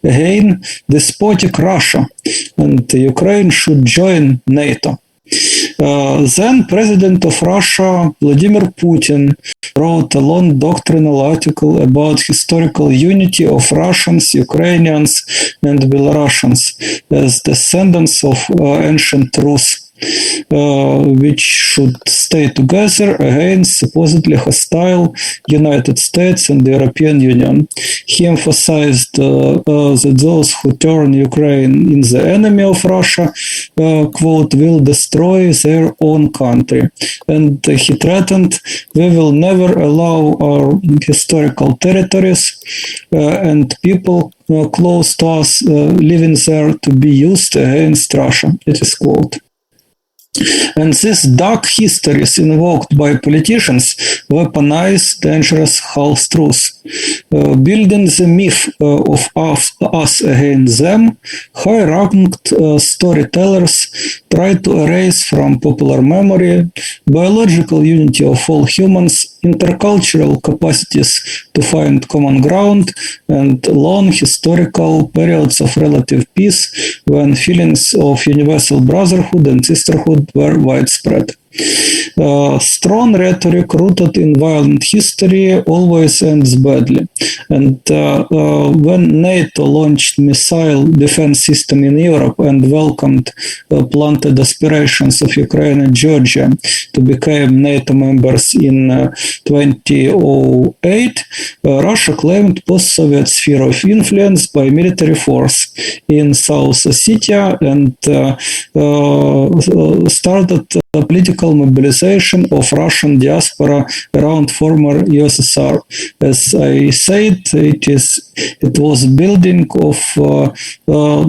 against despotic Russia, and Ukraine should join NATO. Then President of Russia, Vladimir Putin, wrote a long doctrinal article about historical unity of Russians, Ukrainians, and Belarusians as descendants of ancient Rus, which should stay together against supposedly hostile United States and the European Union. He emphasized that those who turn Ukraine in the enemy of Russia, quote, will destroy their own country. And he threatened, we will never allow our historical territories and people close to us living there to be used against Russia. It is quote. And these dark histories invoked by politicians weaponize dangerous half-truths. Building the myth of us against them, high-ranked storytellers try to erase from popular memory biological unity of all humans, intercultural capacities to find common ground, and long historical periods of relative peace when feelings of universal brotherhood and sisterhood were widespread. Strong rhetoric rooted in violent history always ends badly. And when NATO launched missile defense system in Europe and welcomed planted aspirations of Ukraine and Georgia to become NATO members in 2008, Russia claimed post-Soviet sphere of influence by military force in South Ossetia and started political mobilization of Russian diaspora around former USSR. As I said, it was building of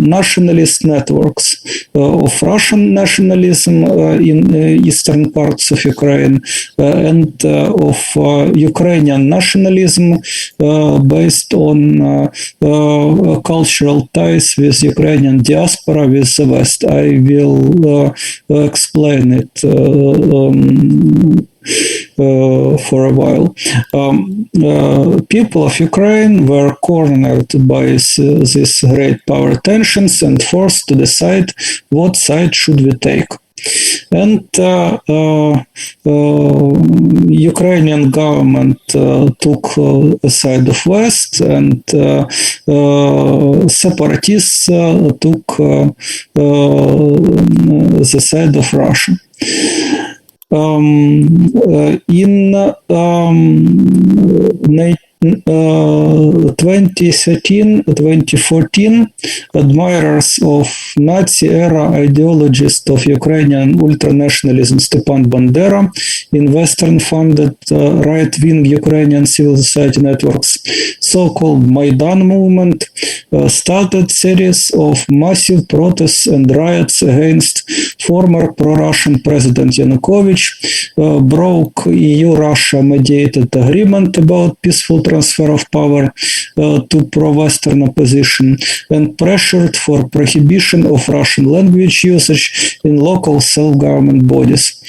nationalist networks of Russian nationalism in eastern parts of Ukraine and of Ukrainian nationalism based on cultural ties with Ukrainian diaspora with the West. I will explain it for a while. People of Ukraine were cornered by these great power tensions and forced to decide what side should we take. And Ukrainian government took the side of West, and separatists took the side of Russia. In 2013-2014, admirers of Nazi-era ideologist of Ukrainian ultranationalism Stepan Bandera in Western-funded right-wing Ukrainian civil society networks, so-called Maidan movement, started series of massive protests and riots against former pro-Russian President Yanukovych, broke EU-Russia mediated agreement about peaceful transfer of power to pro-Western opposition, and pressured for prohibition of Russian language usage in local self-government bodies.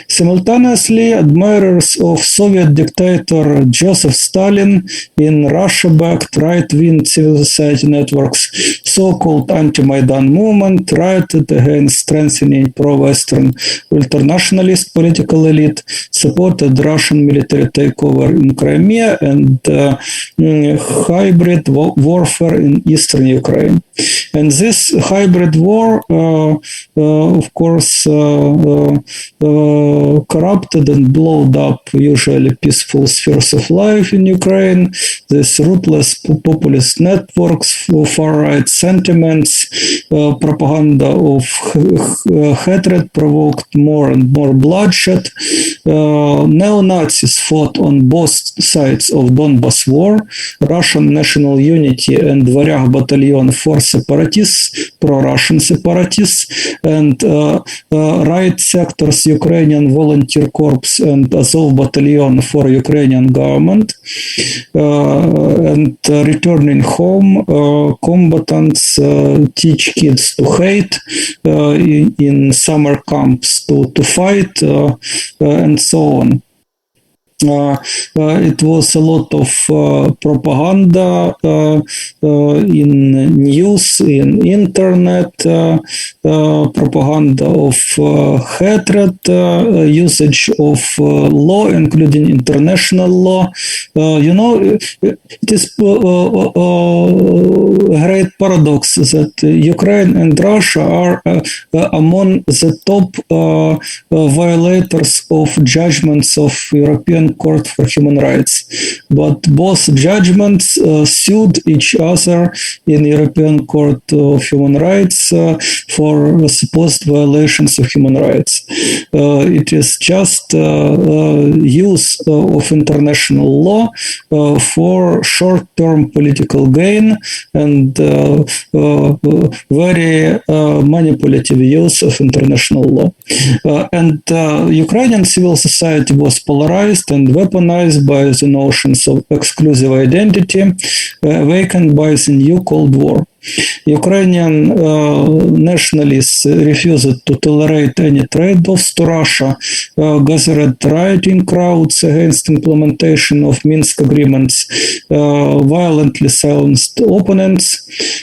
Simultaneously, admirers of Soviet dictator Joseph Stalin in Russia-backed right-wing civil society networks, so-called anti-Maidan movement, rioted against strengthening pro-Western ultranationalist political elite, supported Russian military takeover in Crimea, and hybrid warfare in eastern Ukraine. And this hybrid war, of course, corrupted and blowed up usually peaceful spheres of life in Ukraine. These ruthless populist networks, far-right sentiments, propaganda of hatred provoked more and more bloodshed. Neo-Nazis fought on both sides of Donbas war. Russian national unity and Varyak battalion for separatists, pro-Russian separatists, and right sectors Ukrainian volunteer corps and Azov battalion for Ukrainian government. And returning home, combatants teach kids to hate, in summer camps to fight, and so on. it was a lot of propaganda in news, in internet, propaganda of hatred, usage of law, including international law. It is a great paradox that Ukraine and Russia are among the top violators of judgments of European Court for Human Rights, but both judgments sued each other in European Court of Human Rights for supposed violations of human rights. It is just use of international law for short-term political gain and very manipulative use of international law. And Ukrainian civil society was polarized and weaponized by the notions of exclusive identity awakened by the new Cold War. Ukrainian nationalists refused to tolerate any trade-offs to Russia, gathered rioting crowds against implementation of Minsk agreements, violently silenced opponents,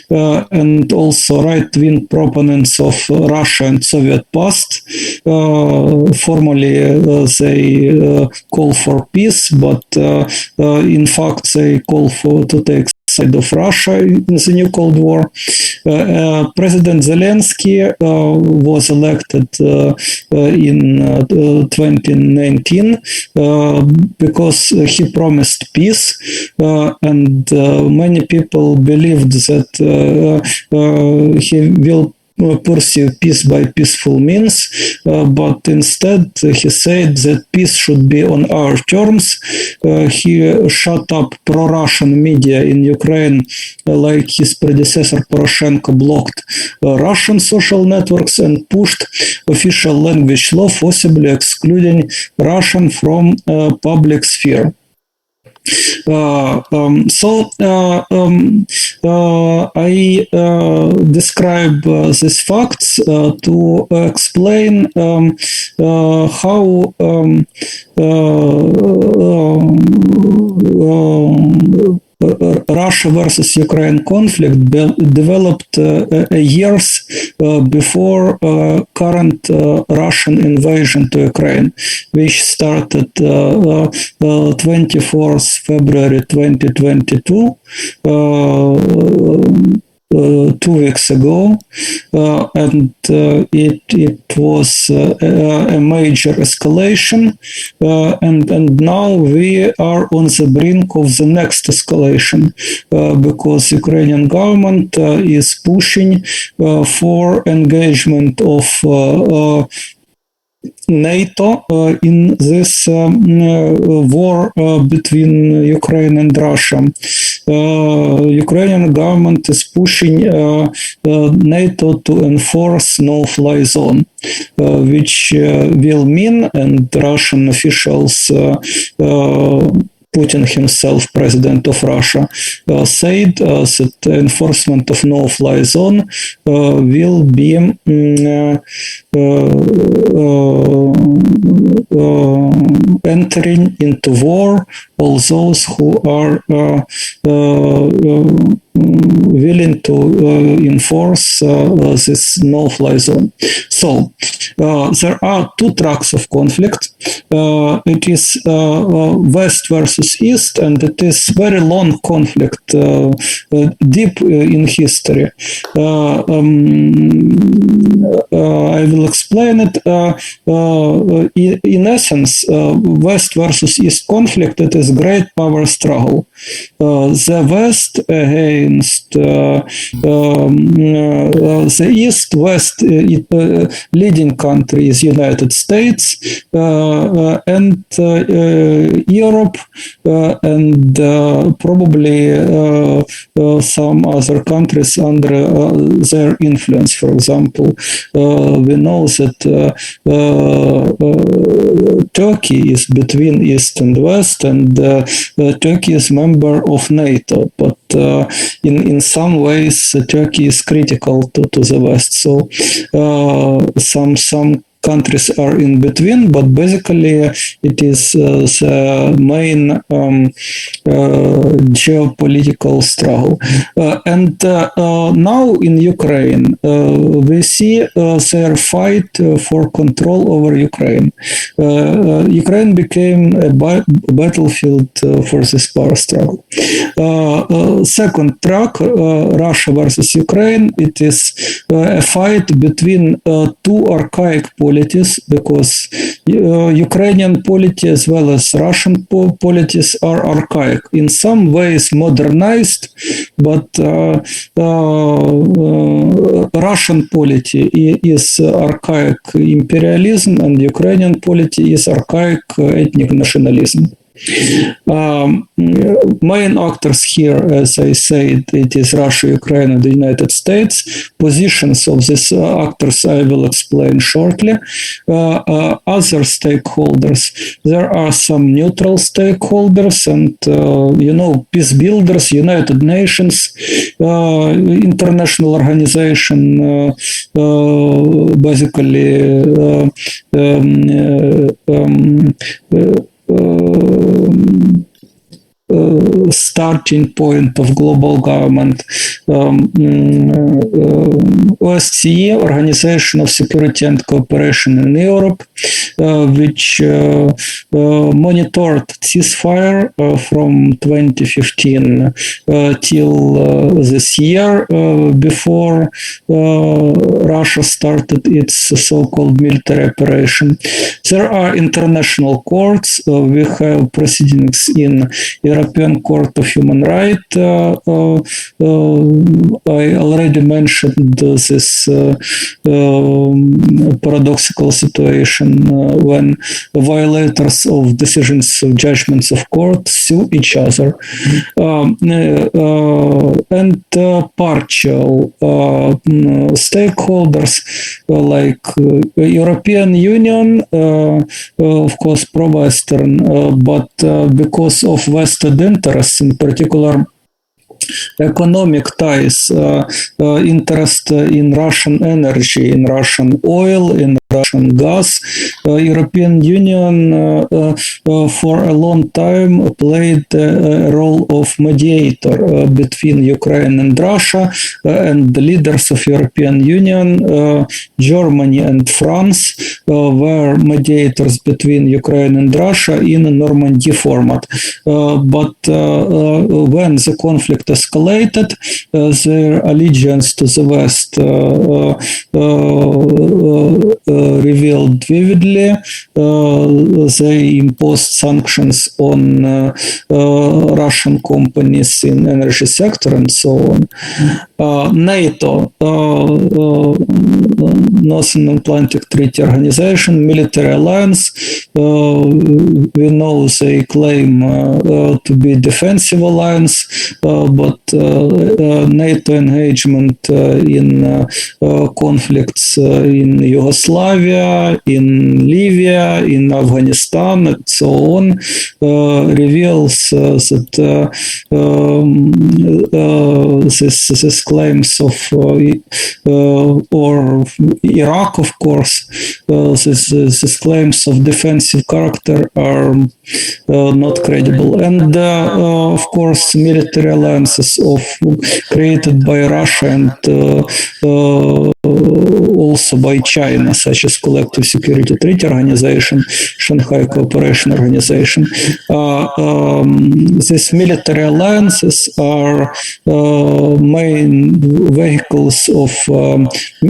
and also right-wing proponents of Russia and Soviet past. Formally, they call for peace, but in fact, they call to take side of Russia in the new Cold War. President Zelensky was elected in 2019 because he promised peace, and many people believed that he will pursue peace by peaceful means, but instead he said that peace should be on our terms. He shut up pro-Russian media in Ukraine, like his predecessor Poroshenko blocked Russian social networks and pushed official language law, forcibly excluding Russian from public sphere. I describe these facts to explain how Russia versus Ukraine conflict developed years before current Russian invasion to Ukraine, which started 24th February 2022, 2 weeks ago, and it was a major escalation, and now we are on the brink of the next escalation, because Ukrainian government is pushing for engagement of NATO in this war between Ukraine and Russia. Ukrainian government is pushing NATO to enforce no-fly zone, which will mean, and Russian officials Putin himself, president of Russia, said that the enforcement of no-fly zone will be entering into war all those who are willing to enforce this no-fly zone. So there are two tracks of conflict. It is West versus East, and it is very long conflict, deep in history. I will explain it. In essence, West versus East conflict, it is great power struggle. The West against the East. West leading country is United States and Europe and probably some other countries under their influence. For example, we know that Turkey is between East and West, and Turkey is member of NATO, but in some ways Turkey is critical to the West. So some countries are in between, but basically it is the main geopolitical struggle. And now in Ukraine, we see their fight for control over Ukraine. Ukraine became a battlefield for this power struggle. Second track, Russia versus Ukraine, it is a fight between two archaic polities, because Ukrainian polity as well as Russian polities are archaic. In some ways modernized, but Russian polity is archaic imperialism and Ukrainian polity is archaic ethnic nationalism. Main actors here, as I said, it is Russia, Ukraine, and the United States. Positions of these actors I will explain shortly. Other stakeholders, there are some neutral stakeholders and, peace builders, United Nations, international organization, basically starting point of global government, U.S.A, Organization of Security and Cooperation in Europe, which monitored ceasefire from 2015 till this year, before Russia started its so-called military operation. There are international courts. We have proceedings in European Court of Human Rights. I already mentioned this paradoxical situation when violators of decisions of judgments of court sue each other. And partial stakeholders like European Union, of course pro-Western, but because of vested interests, in particular economic ties, interest in Russian energy, in Russian oil, in Russian gas. European Union for a long time played a role of mediator between Ukraine and Russia, and the leaders of European Union, Germany and France, were mediators between Ukraine and Russia in a Normandy format. But when the conflict escalated, their allegiance to the West revealed vividly. They imposed sanctions on Russian companies in energy sector and so on. NATO, Northern Atlantic Treaty Organization, military alliance. We know they claim to be defensive alliance, but NATO engagement in conflicts in Yugoslavia, in Libya, in Afghanistan, and so on, reveals that this claims of or Iraq, of course, these claims of defensive character are not credible. And of course, military alliances created by Russia and also by China, such as Collective Security Treaty Organization, Shanghai Cooperation Organization. These military alliances are main vehicles of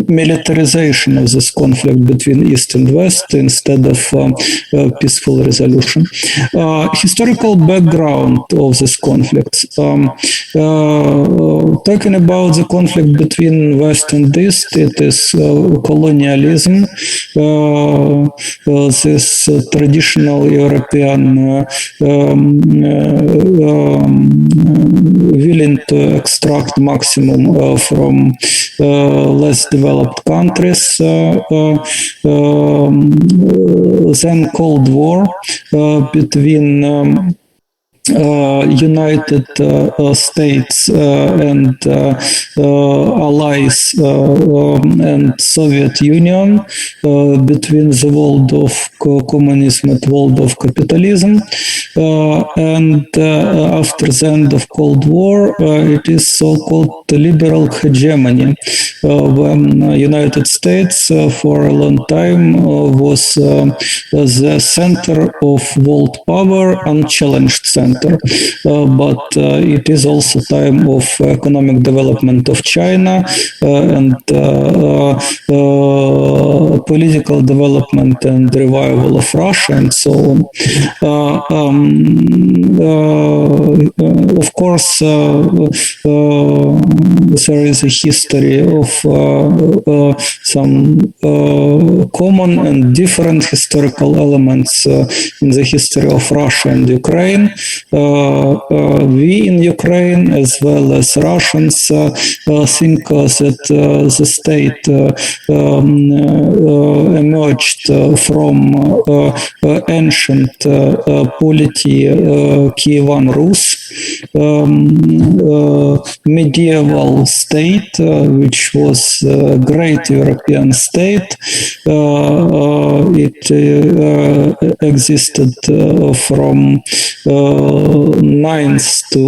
militarization of this conflict between East and West instead of peaceful resolution. Historical background of this conflict. Talking about the conflict between West and East, it is colonialism. This traditional European willing to extract maximum from less developed countries. Then Cold War between United States and allies and Soviet Union between the world of communism and world of capitalism, and after the end of Cold War, it is so-called liberal hegemony, when United States for a long time was the center of world power, unchallenged center. But it is also time of economic development of China and political development and revival of Russia and so on. Of course, there is a history of some common and different historical elements in the history of Russia and Ukraine. We in Ukraine, as well as Russians, think that the state emerged from ancient polity Kievan Rus, medieval state, which was a great European state. It existed from 9th to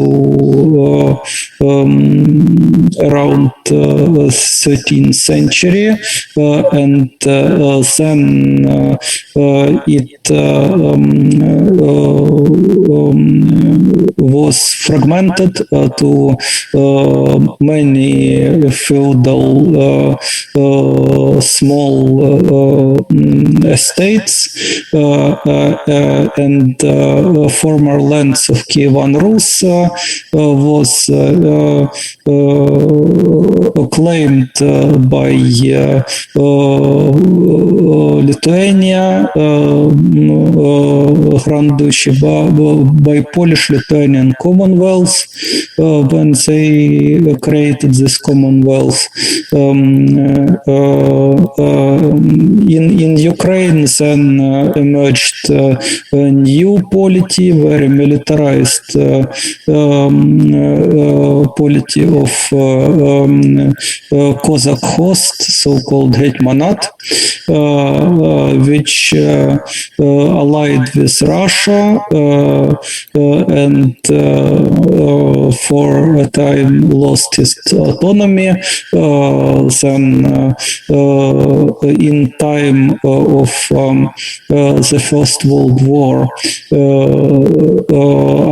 around 13th century, and then it was fragmented to many feudal small estates, and former lands of Kievan Rus was claimed by Lithuania, Grand Duchy, by Polish-Lithuanian Commonwealth when they created this Commonwealth. In Ukraine then emerged a new polity, very militarized polity of Cossack host, so-called Hetmanat, which allied with Russia and for a time lost its autonomy. Then in time of the First World War,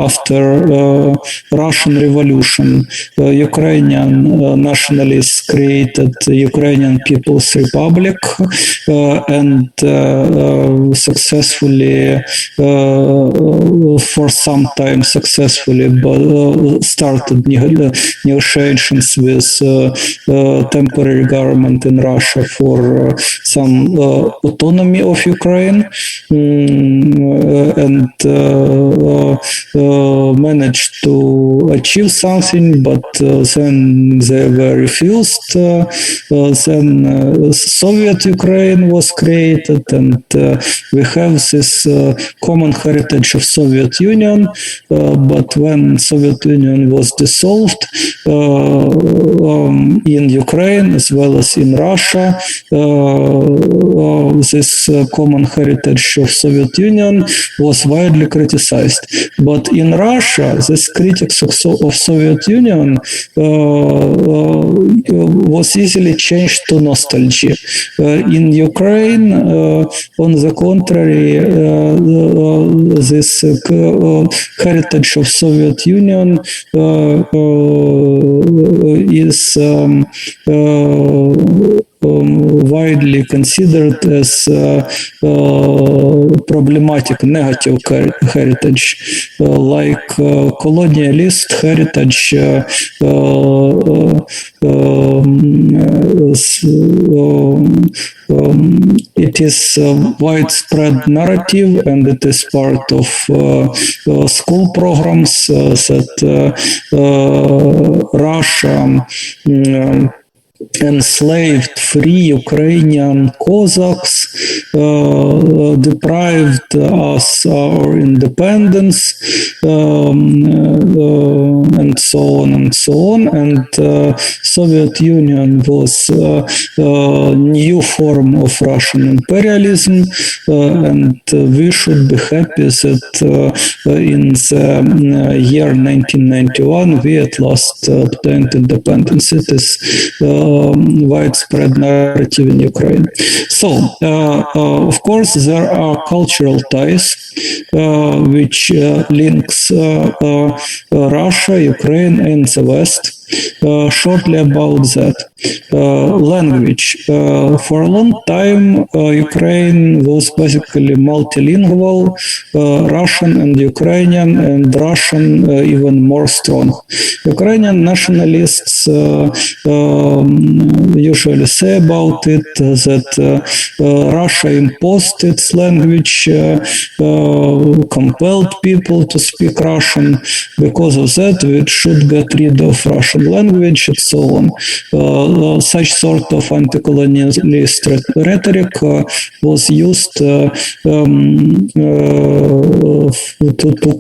after Russian Revolution, Ukrainian nationalists created Ukrainian People's Republic and successfully, for some time successfully, started negotiations with temporary government in Russia for some autonomy of Ukraine, and managed to achieve something, but then they were refused. Then Soviet Ukraine was created, and we have this common heritage of Soviet Union, but when Soviet Union was dissolved in Ukraine as well as in Russia, this common heritage of Soviet Union was widely criticized. But in Russia, this critics of Soviet Union was easily changed to nostalgia. In Ukraine, on the contrary, this heritage of Soviet Union is widely considered as problematic, negative heritage, like colonialist heritage. It is a widespread narrative, and it is part of school programs that Russia enslaved free Ukrainian Cossacks, deprived us our independence, and so on and so on. And Soviet Union was a new form of Russian imperialism, and we should be happy that in the year 1991 we at last obtained independence. It is widespread narrative in Ukraine. So, of course, there are cultural ties which links Russia, Ukraine, and the West. Shortly about that. Language. For a long time, Ukraine was basically multilingual, Russian and Ukrainian, and Russian even more strong. Ukrainian nationalists usually say about it that Russia imposed its language, compelled people to speak Russian. Because of that, we should get rid of Russian language and so on. Such sort of anti-colonialist rhetoric was used to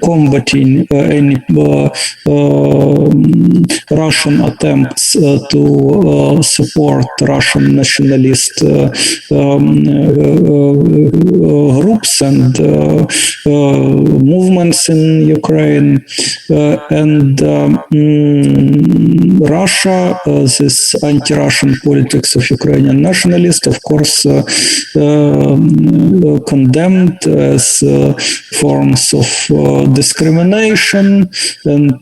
combating any Russian attempts to support Russian nationalist groups and movements in Ukraine. And Russia, this anti-Russian politics of Ukrainian nationalists, of course, condemned as forms of discrimination. And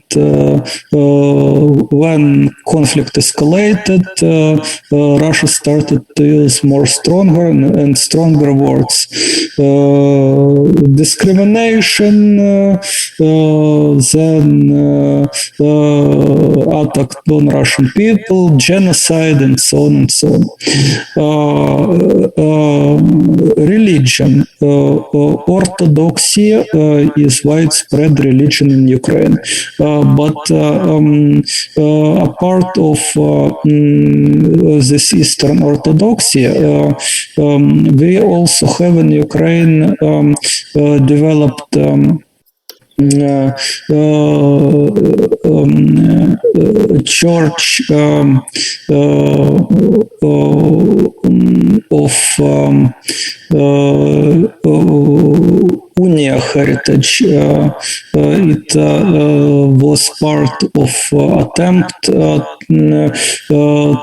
when conflict escalated, Russia started to use more stronger and stronger words. Discrimination, then attack on Russian people, genocide, and so on and so on. Religion. Orthodoxy is widespread religion in Ukraine, but a part of this Eastern Orthodoxy, we also have in Ukraine developed church of Unia heritage. It was part of attempt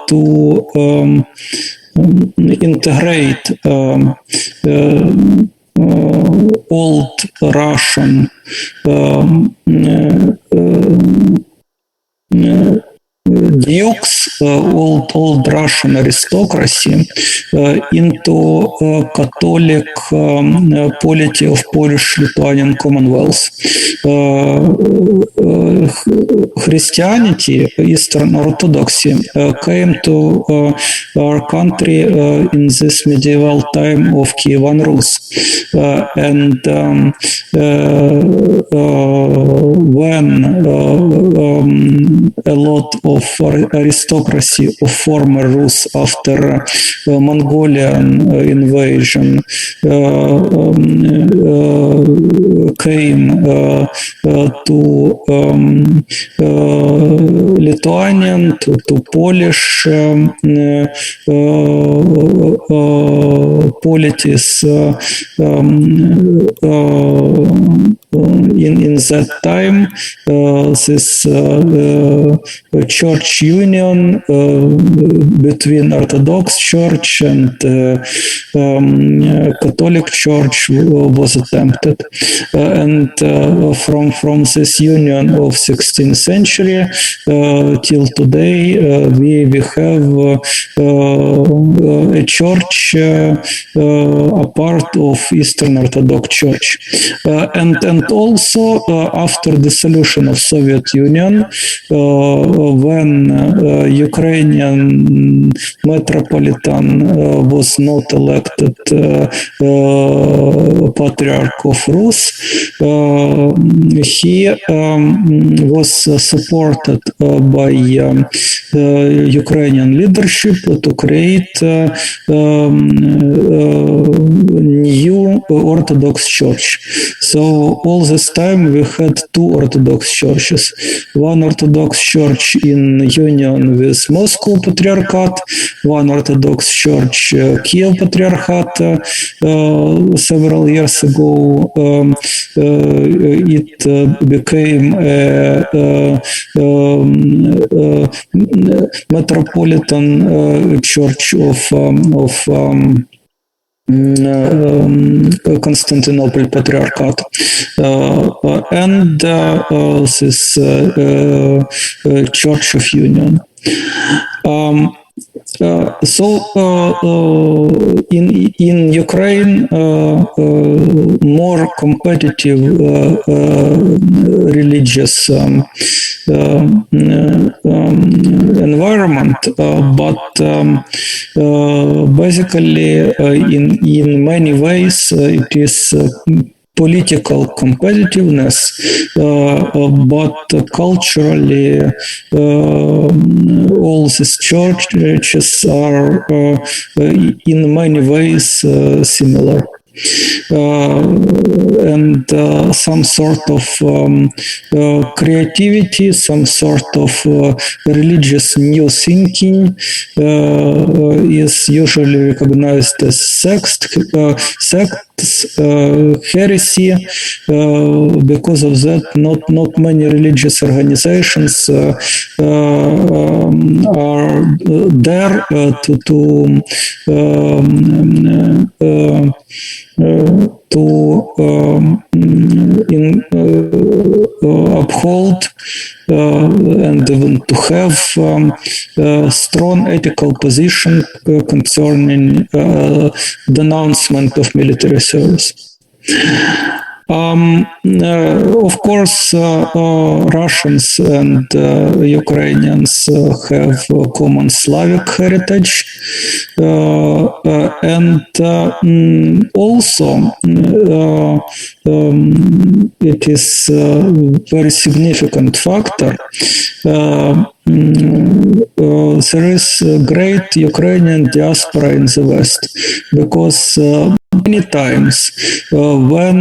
to integrate old Russian dukes, old Russian aristocracy into Catholic polity of Polish-Lithuanian Commonwealth. Christianity, Eastern Orthodoxy, came to our country in this medieval time of Kievan Rus. And when a lot of aristocracy of former Rus after Mongolian invasion came to Lithuanian, to Polish polities in that time. This church union between Orthodox Church and Catholic Church was attempted, and from this union of 16th century till today, we have a church a part of Eastern Orthodox Church, and also after the dissolution of Soviet Union, when when Ukrainian metropolitan was not elected Patriarch of Rus, he was supported by Ukrainian leadership to create new Orthodox Church. So all this time we had two Orthodox churches. One Orthodox Church in union with Moscow Patriarchate, one Orthodox Church Kiev Patriarchate. Several years ago, it became a metropolitan church of Constantinople Patriarchate, and this Church of Union. In Ukraine, more competitive religious environment, but basically in many ways it is political competitiveness, but culturally all these churches are in many ways similar. And some sort of creativity, some sort of religious new thinking is usually recognized as sects, heresy. Because of that, not many religious organizations are there to uphold and even to have strong ethical position concerning denouncement of military service. Of course, Russians and Ukrainians have common Slavic heritage, and also it is a very significant factor. There is a great Ukrainian diaspora in the West, because many times when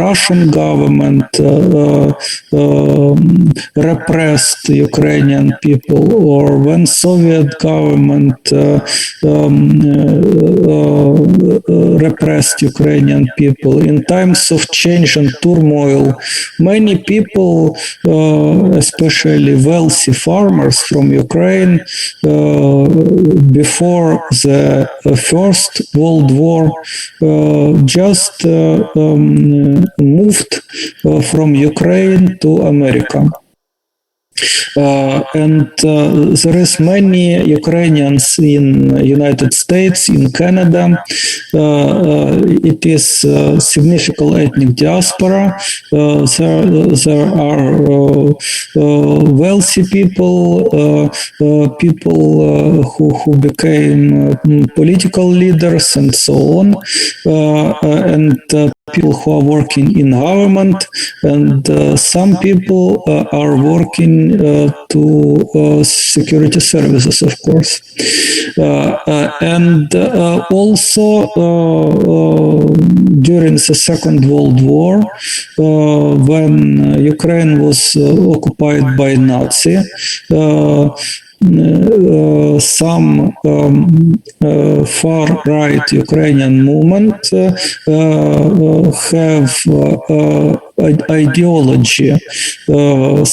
Russian government repressed Ukrainian people, or when Soviet government repressed Ukrainian people, in times of change and turmoil, many people, especially wealthy farmers from Ukraine, before the First World War, just moved from Ukraine to America. And there is many Ukrainians in United States, in Canada. It is significant ethnic diaspora. There are wealthy people, people who became political leaders and so on, and people who are working in government, and some people are working to security services, of course. And also during the Second World War, when Ukraine was occupied by Nazi, some far-right Ukrainian movement have ideology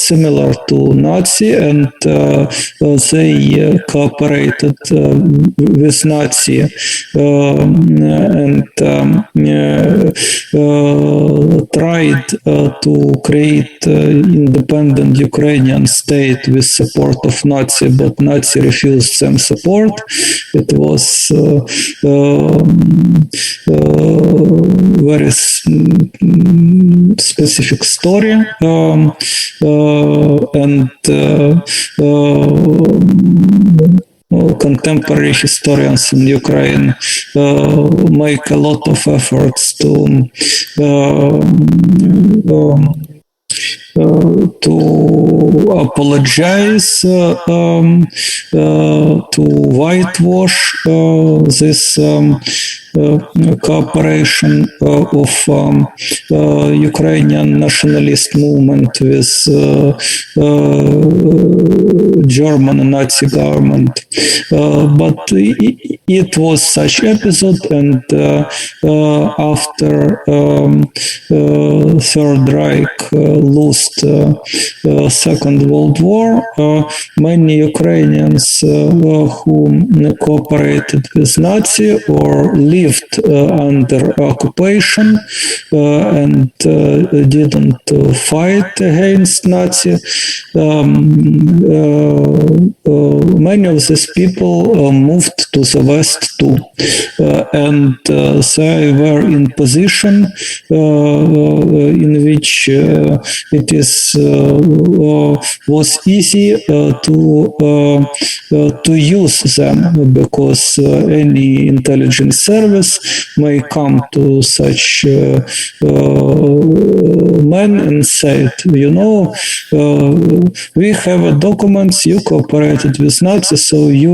similar to Nazi, and they cooperated with Nazi and tried to create independent Ukrainian state with support of Nazi but Nazi refused them support. It was very specific story, and contemporary historians in Ukraine make a lot of efforts to apologize, to whitewash this cooperation of Ukrainian nationalist movement with German Nazi government. But it was such episode, and after Third Reich lost Second World War, many Ukrainians who cooperated with Nazi or lived under occupation and didn't fight against Nazi, many of these people moved to the West too, and they were in position in which it was easy to use them, because any intelligence service may come to such men and say, we have documents, you cooperated with Nazis, so you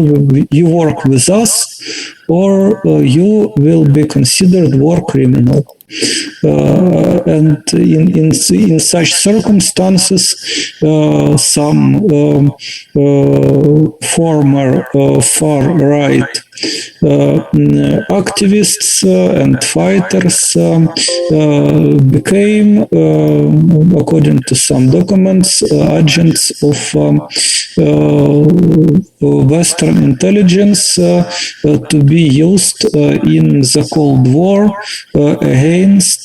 work with us, or you will be considered war criminal. And in such circumstances, some former far-right activists and fighters became, according to some documents, agents of Western intelligence to be used in the Cold War against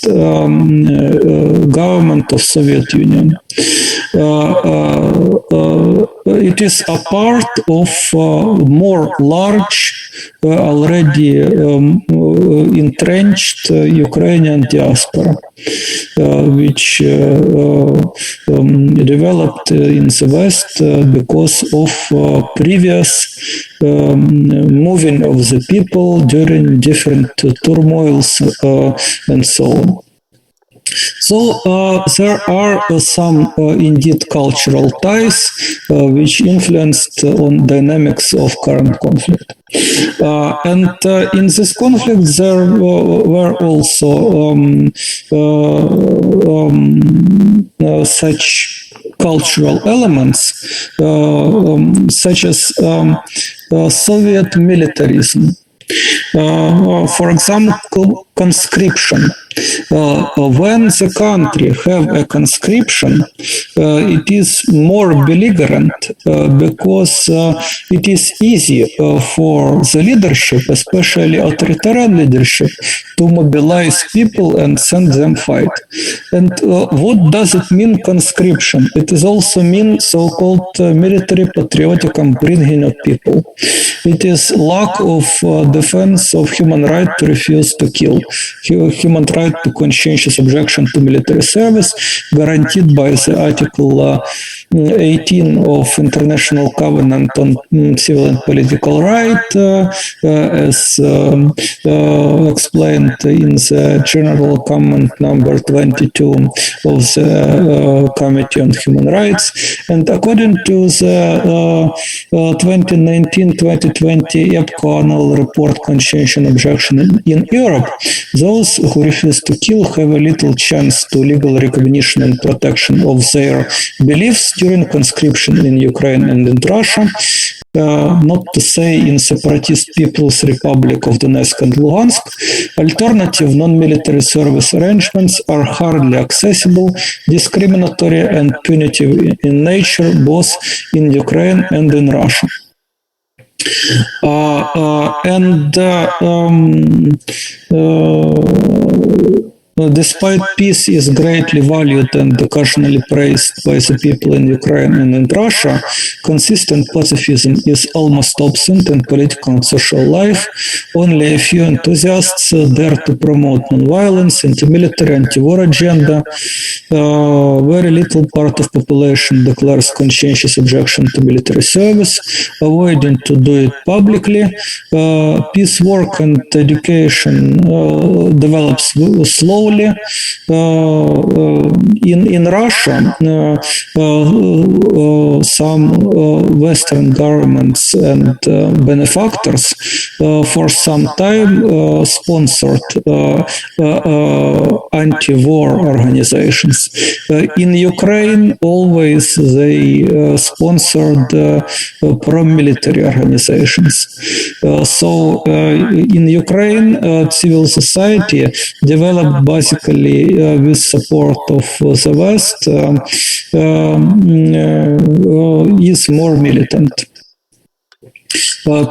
government of Soviet Union. It is a part of more large, already entrenched Ukrainian diaspora, which developed in the West because of previous moving of the people during different turmoils and so on. So there are some indeed cultural ties which influenced on dynamics of current conflict. And in this conflict there were also such cultural elements such as Soviet militarism. For example, conscription. When the country have a conscription, it is more belligerent because it is easy for the leadership, especially authoritarian leadership, to mobilize people and send them fight. And what does it mean, conscription? It is also mean so-called military patriotic upbringing of people. It is lack of defense of human right to refuse to kill, human right to conscientious objection to military service, guaranteed by the Article 18 of International Covenant on Civil and Political Right, as explained in the General Comment number 22 of the Committee on Human Rights. And according to the 2019-2020 EPCO annual report Conscientious Objection in Europe, those who refuse to kill have a little chance to legal recognition and protection of their beliefs during conscription in Ukraine and in Russia, not to say in separatist People's Republic of Donetsk and Luhansk. Alternative non-military service arrangements are hardly accessible, discriminatory and punitive in nature, both in Ukraine and in Russia. Despite peace is greatly valued and occasionally praised by the people in Ukraine and in Russia, consistent pacifism is almost absent in political and social life. Only a few enthusiasts dare to promote non-violence, anti-military, anti-war agenda. Very little part of population declares conscientious objection to military service, avoiding to do it publicly. Peace work and education develops slowly. In Russia, some Western governments and benefactors for some time sponsored anti-war organizations. In Ukraine, always they sponsored pro-military organizations. So in Ukraine, civil society developed basically with support of the West is more militant.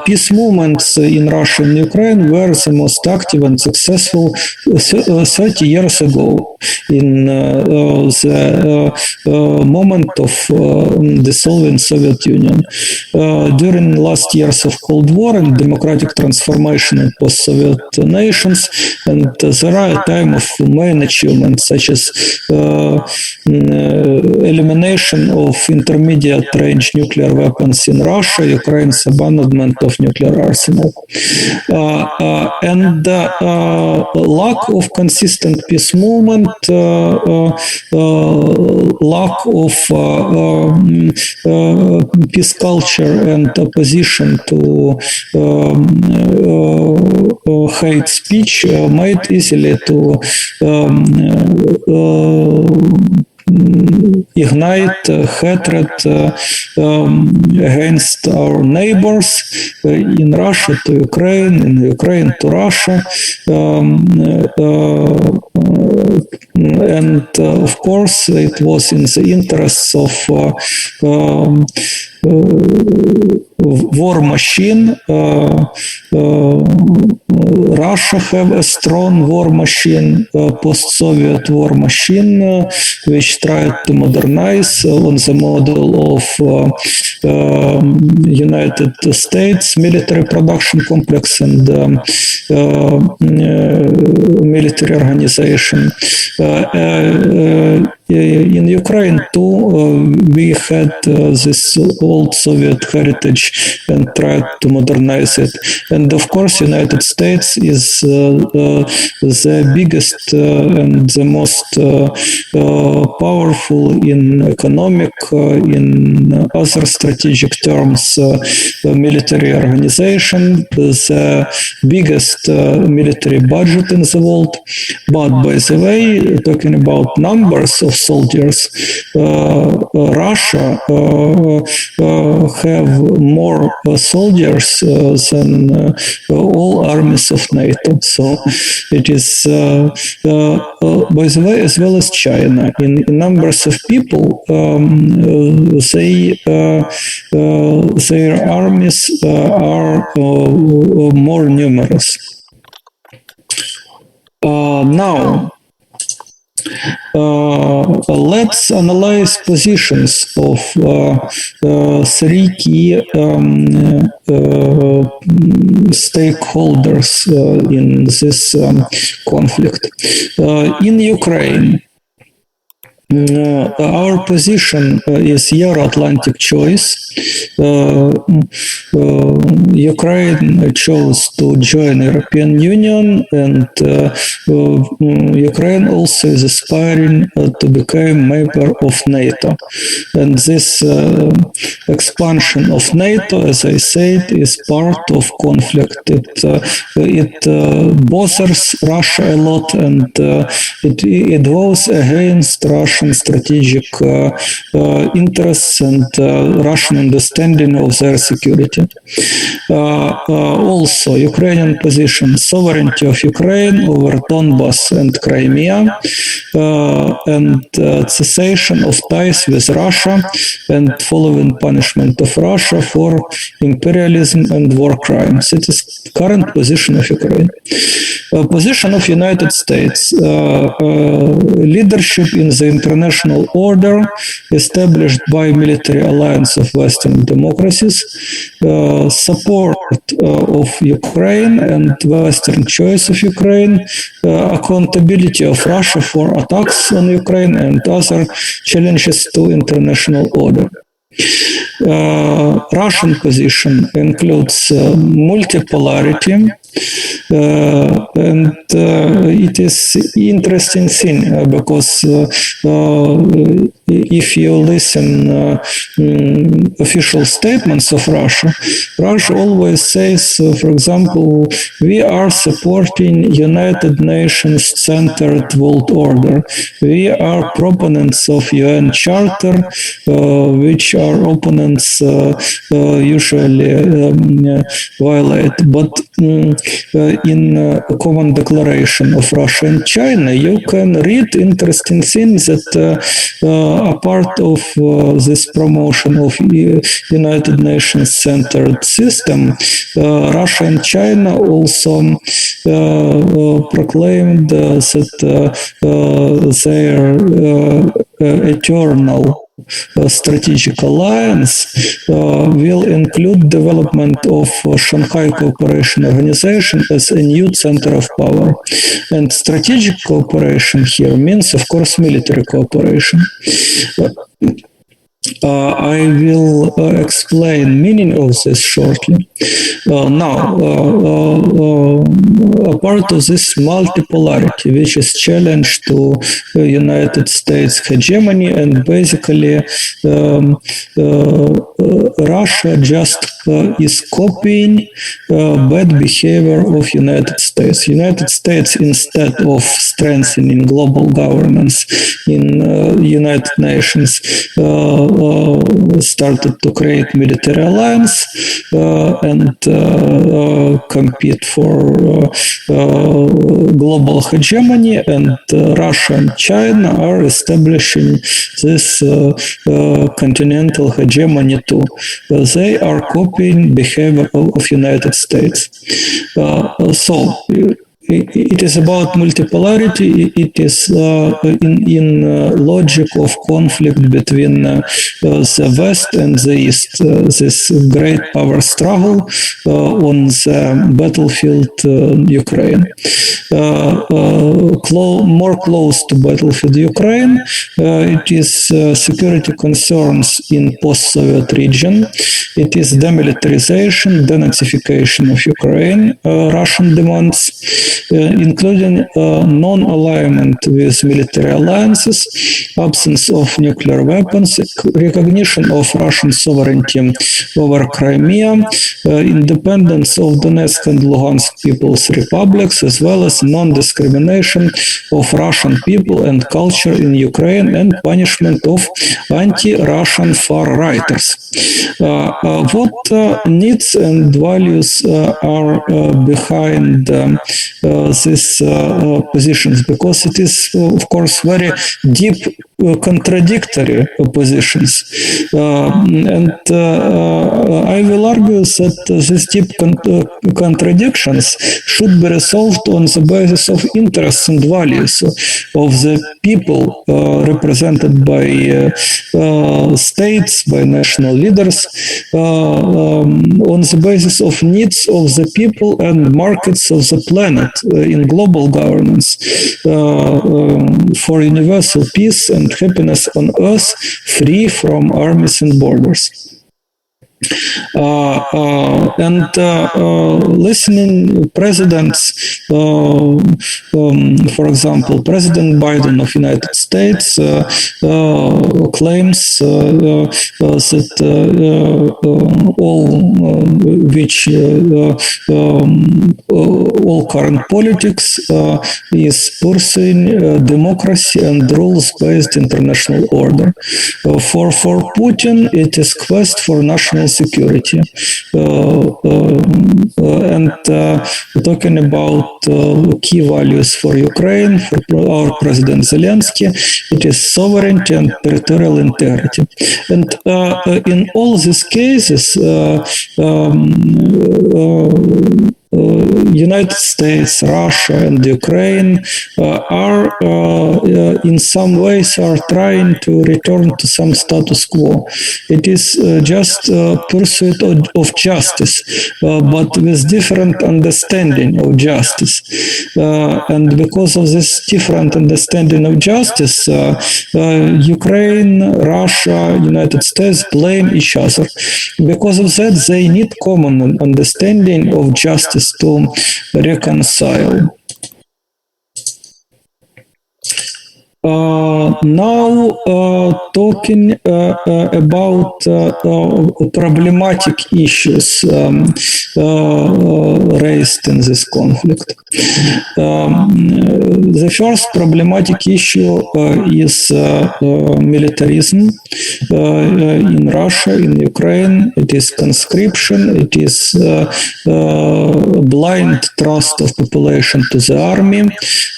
Peace movements in Russia and Ukraine were the most active and successful 30 years ago in the moment of dissolving Soviet Union. During last years of Cold War and democratic transformation in post-Soviet nations, and there are a time of main achievements such as elimination of intermediate-range nuclear weapons in Russia, Ukraine's abandonment of nuclear arsenal, and lack of consistent peace movement, lack of peace culture and opposition to hate speech made easily to ignite hatred against our neighbors in Russia to Ukraine, in Ukraine to Russia. And of course, it was in the interests of war machine. Russia have a strong war machine, post-Soviet war machine, which tried to modernize on the model of United States military production complex and military organization. In Ukraine too, we had this old Soviet heritage and tried to modernize it. And of course, United States is the biggest and the most powerful in economic, in other strategic terms, military organization, the biggest military budget in the world. But by the way, talking about numbers of soldiers, Russia have more soldiers than all armies of NATO. So it is, by the way, as well as China. In numbers of people, their armies are more numerous. Now, let's analyze positions of three key stakeholders in this conflict. In Ukraine, our position is Euro-Atlantic choice. Ukraine chose to join European Union, and Ukraine also is aspiring to become member of NATO. And this expansion of NATO, as I said, is part of conflict. It bothers Russia a lot, and it goes against Russia Russian strategic interests and Russian understanding of their security. Also, Ukrainian position, sovereignty of Ukraine over Donbas and Crimea, and cessation of ties with Russia and following punishment of Russia for imperialism and war crimes. It is current position of Ukraine. Position of United States, leadership in the international order established by military alliance of Western democracies, support of Ukraine and Western choice of Ukraine, accountability of Russia for attacks on Ukraine and other challenges to international order. Russian position includes multipolarity, and it is interesting thing because if you listen official statements of Russia, Russia always says, for example, we are supporting United Nations centered world order. We are proponents of UN Charter, which our opponents usually violate. But in a common declaration of Russia and China, you can read interesting things that are part of this promotion of United Nations centered system. Russia and China also proclaimed that their eternal strategic alliance will include development of Shanghai Cooperation Organization as a new center of power. And strategic cooperation here means, of course, military cooperation. I will explain meaning of this shortly. Now, a part of this multipolarity, which is challenge to United States hegemony, and basically Russia just is copying bad behavior of United States. United States, instead of strengthening global governance in United Nations, started to create military alliance and compete for global hegemony, and Russia and China are establishing this continental hegemony too. They are copying behavior of United States. So it is about multipolarity. It is in logic of conflict between the West and the East. This great power struggle on the battlefield Ukraine. More close to battlefield Ukraine, it is security concerns in post-Soviet region. It is demilitarization, denazification of Ukraine, Russian demands, including non-alignment with military alliances, absence of nuclear weapons, recognition of Russian sovereignty over Crimea, independence of Donetsk and Luhansk People's Republics, as well as non-discrimination of Russian people and culture in Ukraine, and punishment of anti-Russian far-righters. What needs and values are behind these positions? Because it is, of course, very deep contradictory positions. And I will argue that these deep contradictions should be resolved on the basis of interests and values of the people represented by states, by national leaders, on the basis of needs of the people and markets of the planet in global governance, for universal peace and happiness on earth, free from armies and borders. Listening presidents, for example, President Biden of United States claims that all current politics is pursuing democracy and rules-based international order. For Putin, it is quest for national security. And talking about key values for Ukraine, for our President Zelensky, it is sovereignty and territorial integrity. And in all these cases, United States, Russia, and Ukraine are in some ways are trying to return to some status quo. It is just pursuit of justice, but with different understanding of justice. And because of this different understanding of justice, Ukraine, Russia, United States blame each other. Because of that, they need common understanding of justice to reconcile. Now, talking about problematic issues raised in this conflict. The first problematic issue is militarism in Russia, in Ukraine. It is conscription. It is blind trust of population to the army.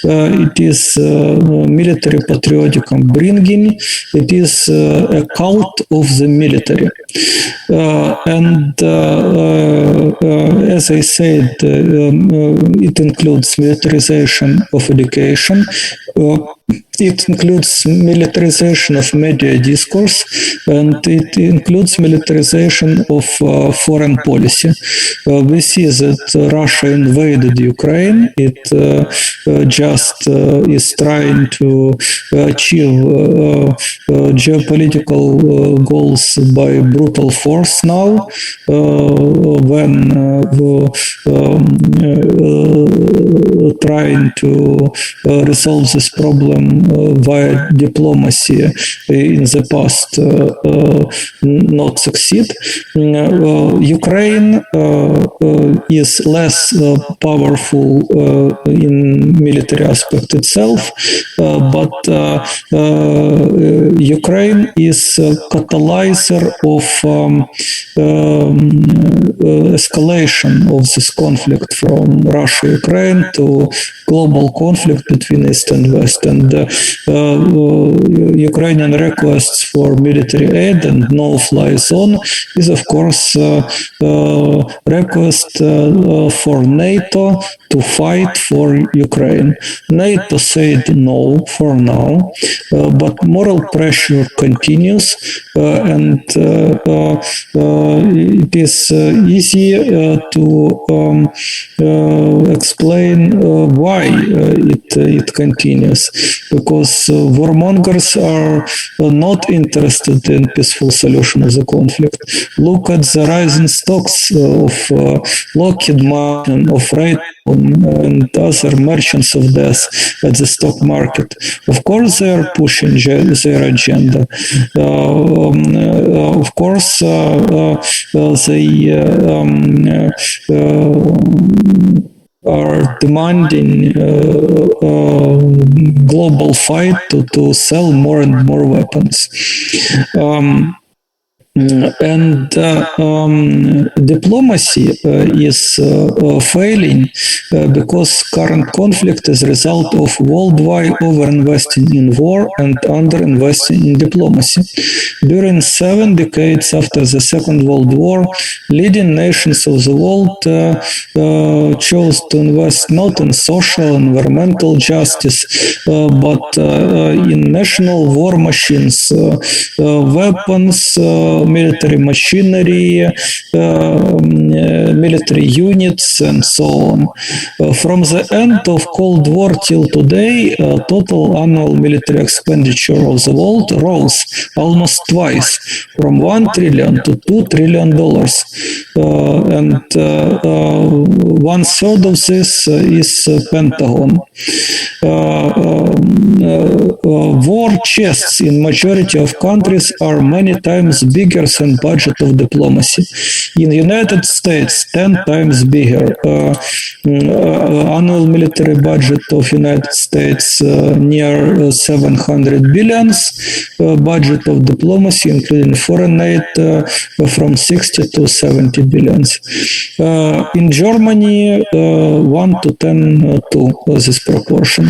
It is military patriotic upbringing. It is a cult of the military. And as I said, it includes militarization of education. It includes militarization of media discourse, and it includes militarization of foreign policy. We see that Russia invaded Ukraine. It just is trying to achieve geopolitical goals by brutal force now, when trying to resolve this problem via diplomacy in the past not succeed. Ukraine is less powerful in military aspect itself, but Ukraine is a catalyzer of escalation of this conflict from Russia-Ukraine to global conflict between East and West. And Ukrainian requests for military aid and no-fly zone is, of course, request for NATO to fight for Ukraine. NATO said no for now, but moral pressure continues, and it is easy to explain why it continues, because warmongers are not interested in peaceful solution of the conflict. Look at the rising stocks of Lockheed Martin, of Raytheon, and other merchants of death at the stock market. Of course, they are pushing their agenda. Of course, they are demanding global fight to sell more and more weapons. And diplomacy is failing because current conflict is a result of worldwide over-investing in war and under-investing in diplomacy. During 7 decades after the Second World War, leading nations of the world chose to invest not in social, environmental justice, but in national war machines, weapons, military machinery, military units, and so on. From the end of Cold War till today, total annual military expenditure of the world rose almost twice, from $1 trillion to $2 trillion. And one third of this is Pentagon. War chests in majority of countries are many times bigger than budget of diplomacy. In the United States, 10 times bigger. Annual military budget of United States near 700 billions. Budget of diplomacy, including foreign aid, from 60 to 70 billions. In Germany, 1 to 10 to this proportion.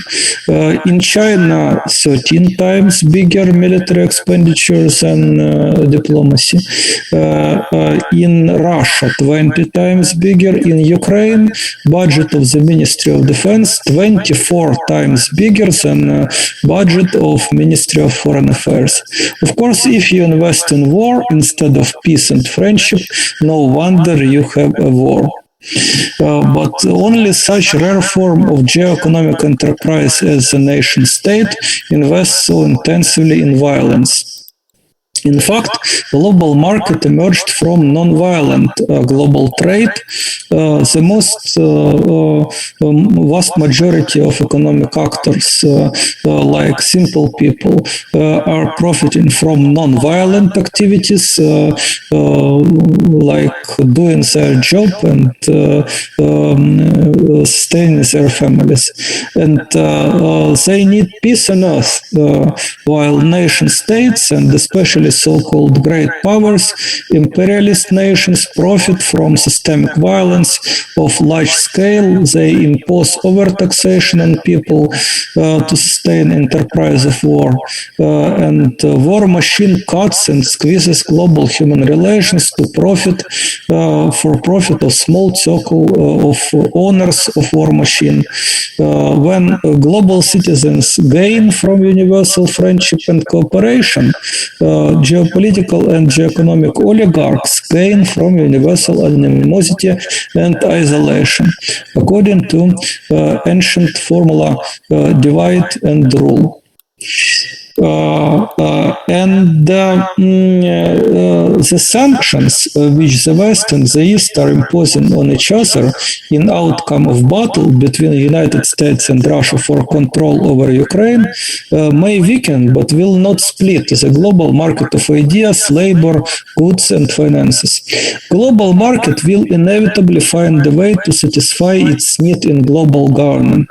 In China, 13 times bigger military expenditures than diplomacy. In Russia, 20 times bigger. In Ukraine, budget of the Ministry of Defense 24 times bigger than budget of Ministry of Foreign Affairs. Of course, if you invest in war instead of peace and friendship, no wonder you have a war. But only such rare form of geo-economic enterprise as the nation-state invests so intensively in violence. In fact, global market emerged from non-violent global trade. The most vast majority of economic actors, like simple people, are profiting from non-violent activities, like doing their job and sustaining their families. And they need peace on earth, while nation-states, and especially so-called great powers, imperialist nations, profit from systemic violence of large scale. They impose overtaxation on people to sustain enterprise of war. And war machine cuts and squeezes global human relations to profit for profit of small circle of owners of war machine. When global citizens gain from universal friendship and cooperation, geopolitical and geoeconomic oligarchs gain from universal animosity and isolation, according to ancient formula, divide and rule. The sanctions which the West and the East are imposing on each other in outcome of battle between the United States and Russia for control over Ukraine may weaken but will not split the global market of ideas, labor, goods and finances. Global market will inevitably find a way to satisfy its need in global government.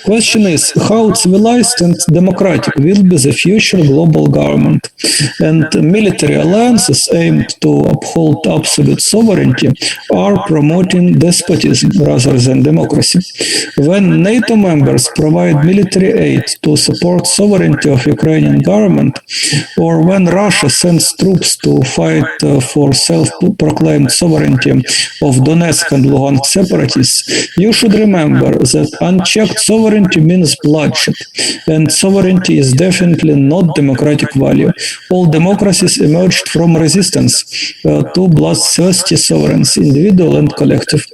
Question is, how civilized and democratic will be the future global government? And military alliances aimed to uphold absolute sovereignty are promoting despotism rather than democracy. When NATO members provide military aid to support sovereignty of Ukrainian government, or when Russia sends troops to fight for self-proclaimed sovereignty of Donetsk and Luhansk separatists, you should remember that unchecked sovereignty means bloodshed, and sovereignty is definitely not democratic value. All democracies emerged from resistance to bloodthirsty sovereigns, individual and collective.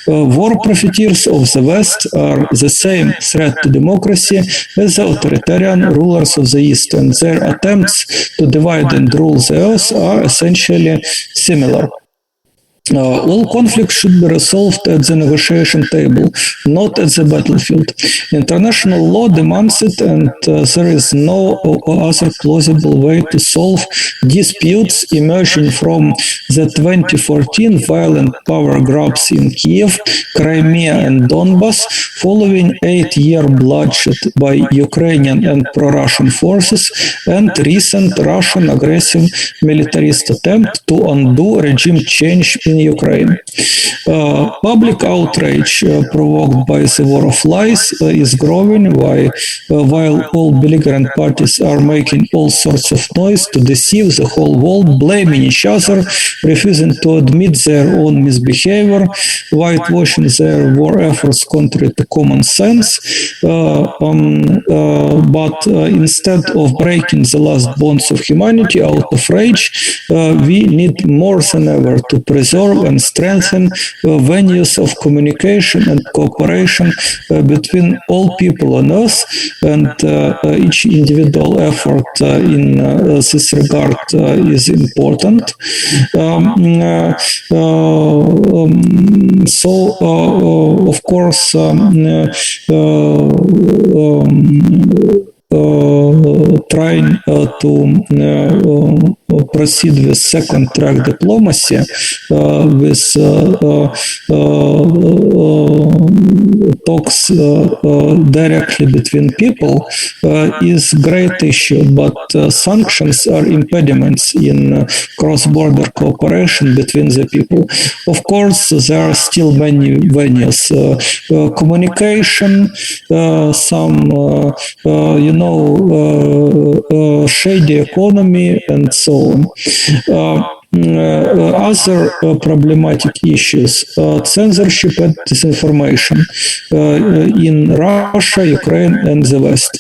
War profiteers of the West are the same threat to democracy as the authoritarian rulers of the East, and their attempts to divide and rule the earth are essentially similar. All conflicts should be resolved at the negotiation table, not at the battlefield. International law demands it, and there is no other plausible way to solve disputes emerging from the 2014 violent power grabs in Kiev, Crimea and Donbass, following 8-year bloodshed by Ukrainian and pro-Russian forces, and recent Russian aggressive militarist attempt to undo regime change in in Ukraine. Public outrage provoked by the war of lies is growing, while all belligerent parties are making all sorts of noise to deceive the whole world, blaming each other, refusing to admit their own misbehavior, whitewashing their war efforts contrary to common sense. But instead of breaking the last bonds of humanity out of rage, we need more than ever to preserve and strengthen venues of communication and cooperation between all people on earth, and each individual effort in this regard is important. Of course, trying to proceed with second track diplomacy with talks directly between people is great issue, but sanctions are impediments in cross-border cooperation between the people. Of course, there are still many venues, communication, some shady economy, and so on. Other problematic issues, censorship and disinformation in Russia, Ukraine, and the West.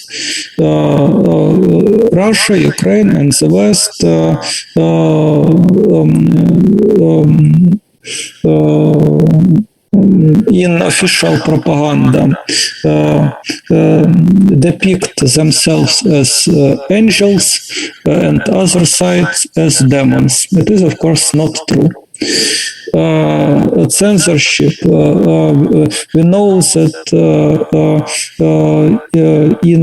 Russia, Ukraine, and the West in official propaganda depict themselves as angels and other sides as demons. It is, of course, not true. Censorship. We know that in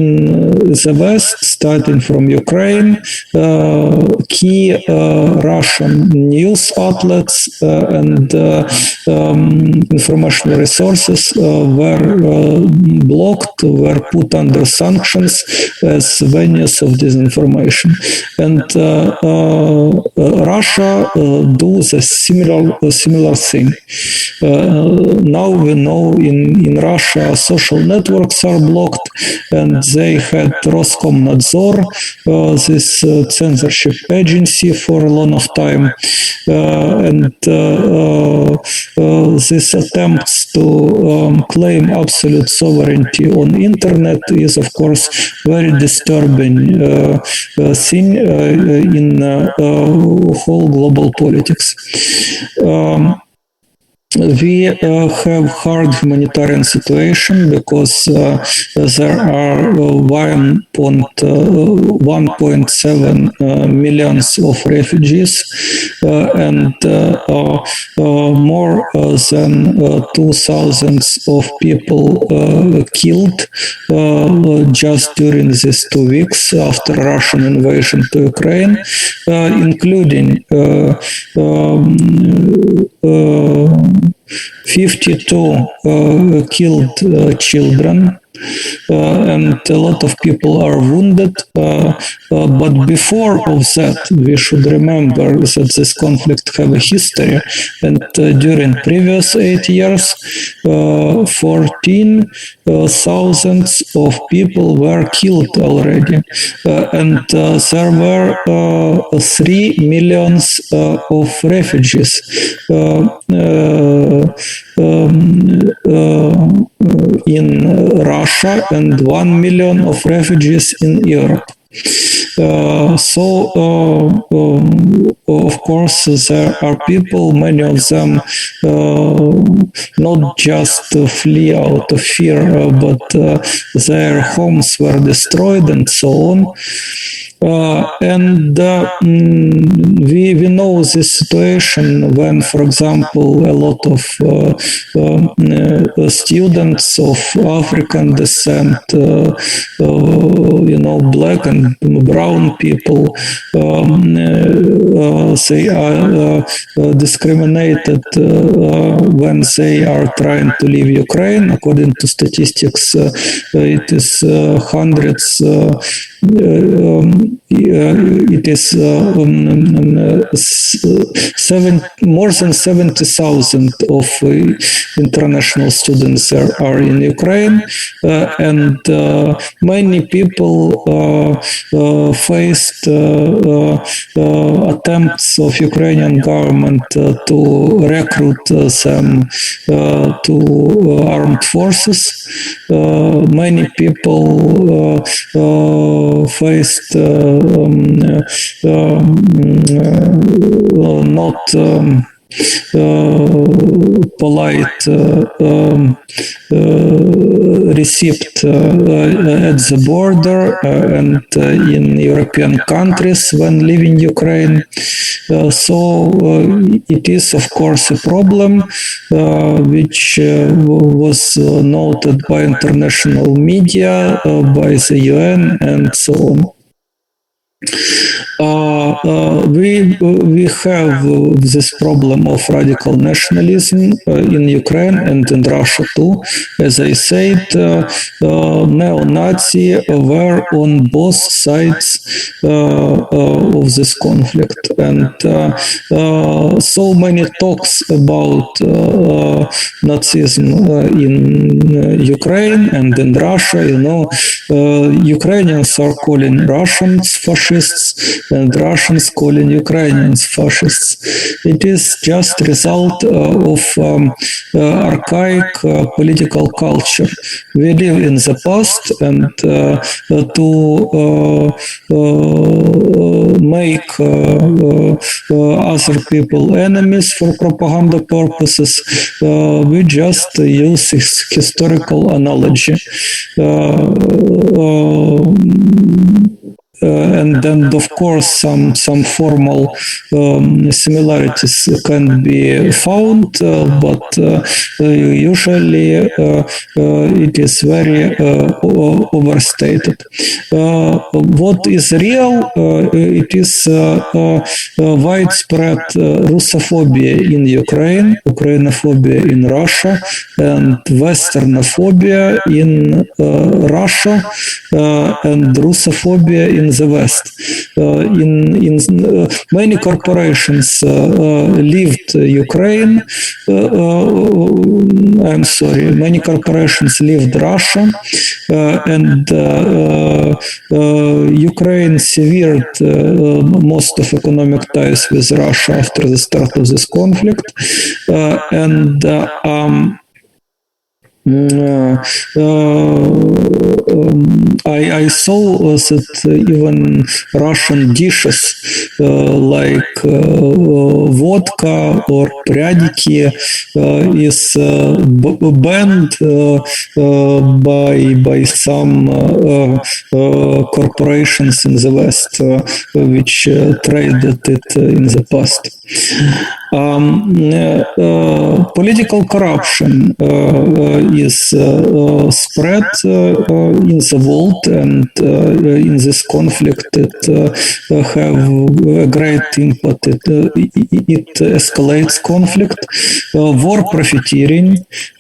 the West, starting from Ukraine, key Russian news outlets and information resources were blocked, were put under sanctions as venues of disinformation. And Russia do the similar thing. Now we know in Russia social networks are blocked, and they had Roskomnadzor, this censorship agency, for a long of time, and this attempts to claim absolute sovereignty on internet is, of course, very disturbing thing in whole global politics. We have hard humanitarian situation because there are 1.7 millions of refugees and more than 2,000 of people killed just during these 2 weeks after Russian invasion to Ukraine, including 52 killed children, and a lot of people are wounded. But before of that, we should remember that this conflict have a history, and during previous 8 years, 14,000 of people were killed already, and there were 3 million of refugees in Russia and 1 million of refugees in Europe. Of course, there are people, many of them not just flee out of fear, but their homes were destroyed and so on. And we know this situation when, for example, a lot of students of African descent, black and brown people, they are discriminated when they are trying to leave Ukraine. According to statistics, it is hundreds it is more than 70,000 of international students are in Ukraine, and many people faced attempts of Ukrainian government to recruit them to armed forces. Many people faced not polite receipt at the border and in European countries when leaving Ukraine. So it is, of course, a problem which was noted by international media, by the UN, and so on. We have this problem of radical nationalism in Ukraine and in Russia too. As I said, neo-Nazi were on both sides of this conflict, and so many talks about Nazism in Ukraine and in Russia. Ukrainians are calling Russians fascists, and Russians calling Ukrainians fascists. It is just result of archaic political culture. We live in the past, and to make other people enemies for propaganda purposes, we just use this historical analogy. And then, of course, some formal similarities can be found, but usually it is very overstated. What is real? It is widespread Russophobia in Ukraine, Ukrainophobia in Russia, and Westernophobia in Russia, and Russophobia in the West. Many corporations left Ukraine. Many corporations left Russia, and Ukraine severed most of economic ties with Russia after the start of this conflict, and I saw that even Russian dishes like vodka or пряники is banned by some corporations in the West which traded it in the past. Political corruption is spread in the world, and in this conflict it have a great impact. It escalates conflict. War profiteering,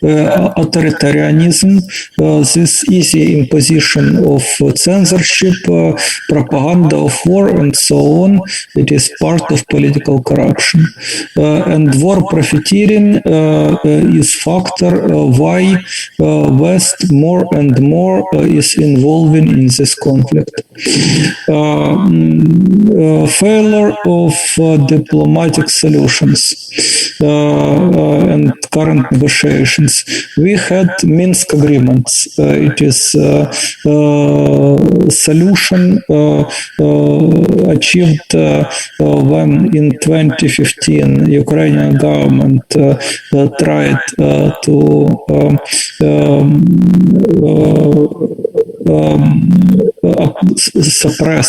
authoritarianism, this easy imposition of censorship, propaganda of war, and so on. It is part of political corruption. And war profiteering is factor why West more and more is involving in this conflict. Failure of diplomatic solutions and current negotiations. We had Minsk agreements. It is solution achieved when in 2015 Ukrainian government tried to suppress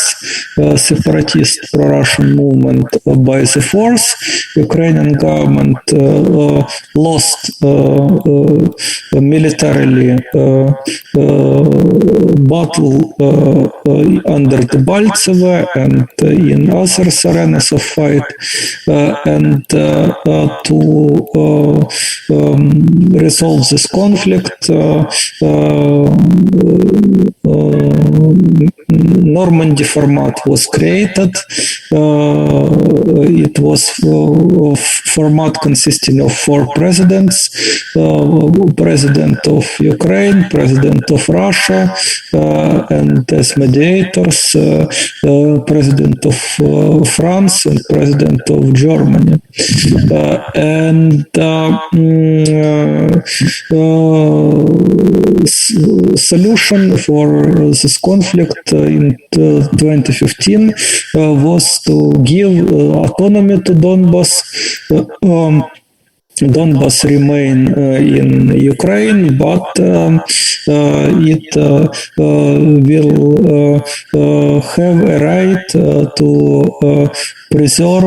separatist pro-Russian movement by the force. Ukrainian government lost militarily battle under Debaltseve and in other arenas of fight, and to resolve this conflict Normandy format was created. It was a format consisting of 4 presidents: President of Ukraine, President of Russia, and as mediators, President of France and President of Germany. Solution for this conflict in 2015 was to give autonomy to Donbas. Donbas remain in Ukraine, but it will have a right to preserve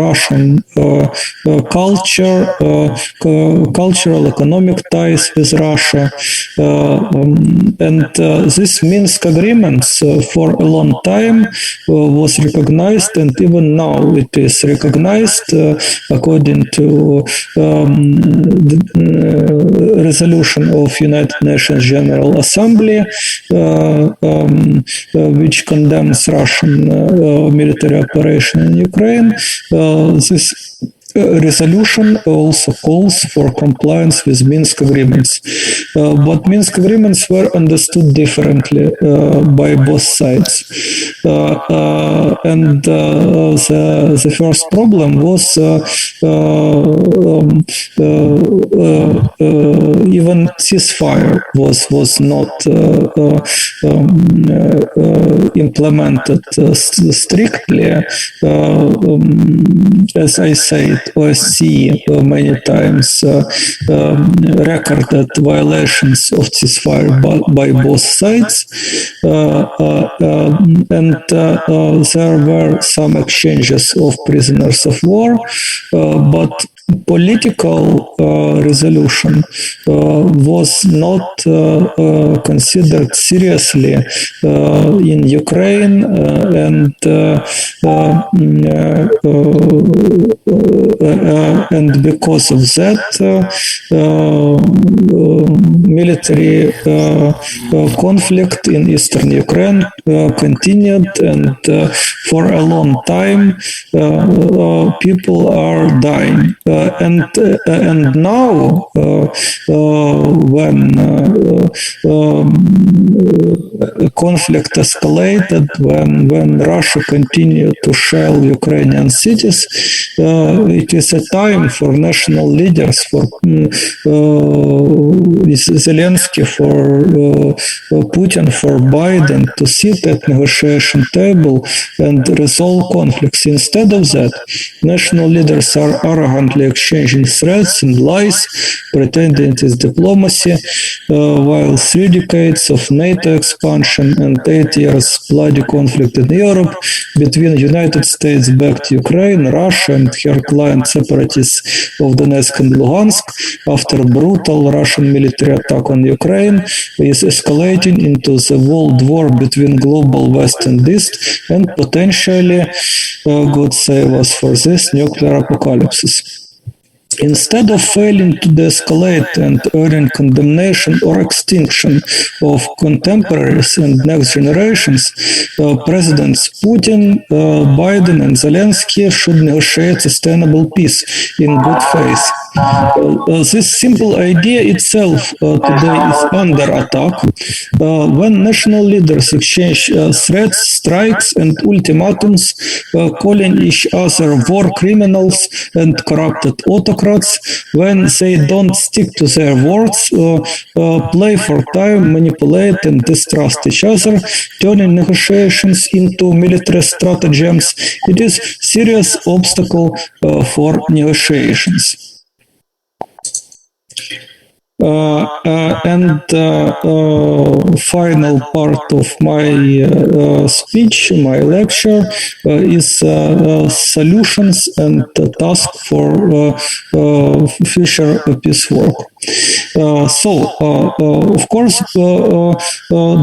Russian culture, cultural, economic ties with Russia. And this Minsk agreements for a long time was recognized, and even now it is recognized according to the resolution of United Nations General Assembly, which condemns Russian military operation in Ukraine. This resolution also calls for compliance with Minsk agreements. But Minsk agreements were understood differently by both sides. And the first problem was even ceasefire was not implemented strictly. As I said, O.S.A. many times recorded violations of ceasefire by both sides, and there were some exchanges of prisoners of war, but political resolution was not considered seriously in Ukraine, and because of that, military conflict in eastern Ukraine continued, and for a long time people are dying. And now, when conflict escalated, when Russia continued to shell Ukrainian cities, it is a time for national leaders, for Zelensky, for Putin, for Biden to sit at negotiation table and resolve conflicts. Instead of that, national leaders are arrogantly exchanging threats and lies, pretending it is diplomacy, while 3 decades of NATO expansion and 8 years bloody conflict in Europe between United States-backed Ukraine, Russia, and her client separatists of Donetsk and Luhansk, after a brutal Russian military attack on Ukraine, is escalating into the World War between global West and East, and potentially, God save us for this, nuclear apocalypse. Instead of failing to de-escalate and earning condemnation or extinction of contemporaries and next generations, Presidents Putin, Biden, and Zelensky should negotiate sustainable peace in good faith. This simple idea itself today is under attack. When national leaders exchange threats, strikes, and ultimatums, calling each other war criminals and corrupted autocrats, when they don't stick to their words, play for time, manipulate, and distrust each other, turning negotiations into military stratagems, it is a serious obstacle for negotiations. Final part of my speech, my lecture, is solutions and task for future peace work. Of course,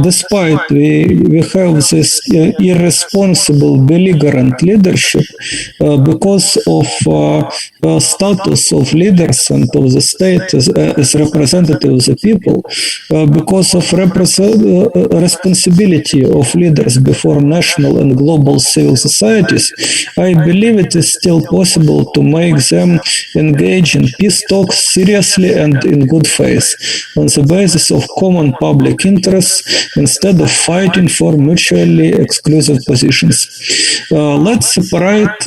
despite we have this irresponsible, belligerent leadership, because of status of leaders and of the state as representative of the people, because of responsibility of leaders before national and global civil societies, I believe it is still possible to make them engage in peace talks seriously and in good faith, on the basis of common public interests, instead of fighting for mutually exclusive positions. Let's separate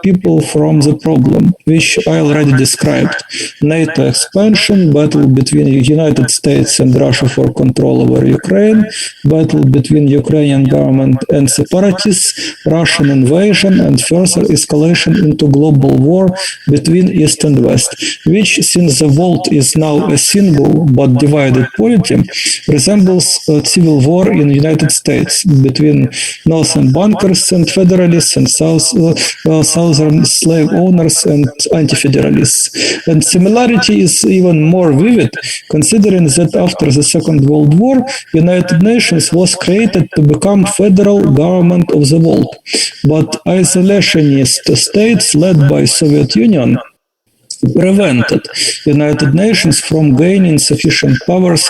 people from the problem, which I already described. NATO expansion, battle between the United States and Russia for control over Ukraine, battle between Ukrainian government and separatists, Russian invasion, and further escalation into global war between East and West, which, since the world is now a single but divided polity, resembles a civil war in the United States between Northern bankers and federalists and Southern slave owners and anti-federalists. And similarity is even more vivid, considering that after the Second World War, United Nations was created to become federal government of the world. But isolationist states led by Soviet Union prevented United Nations from gaining sufficient powers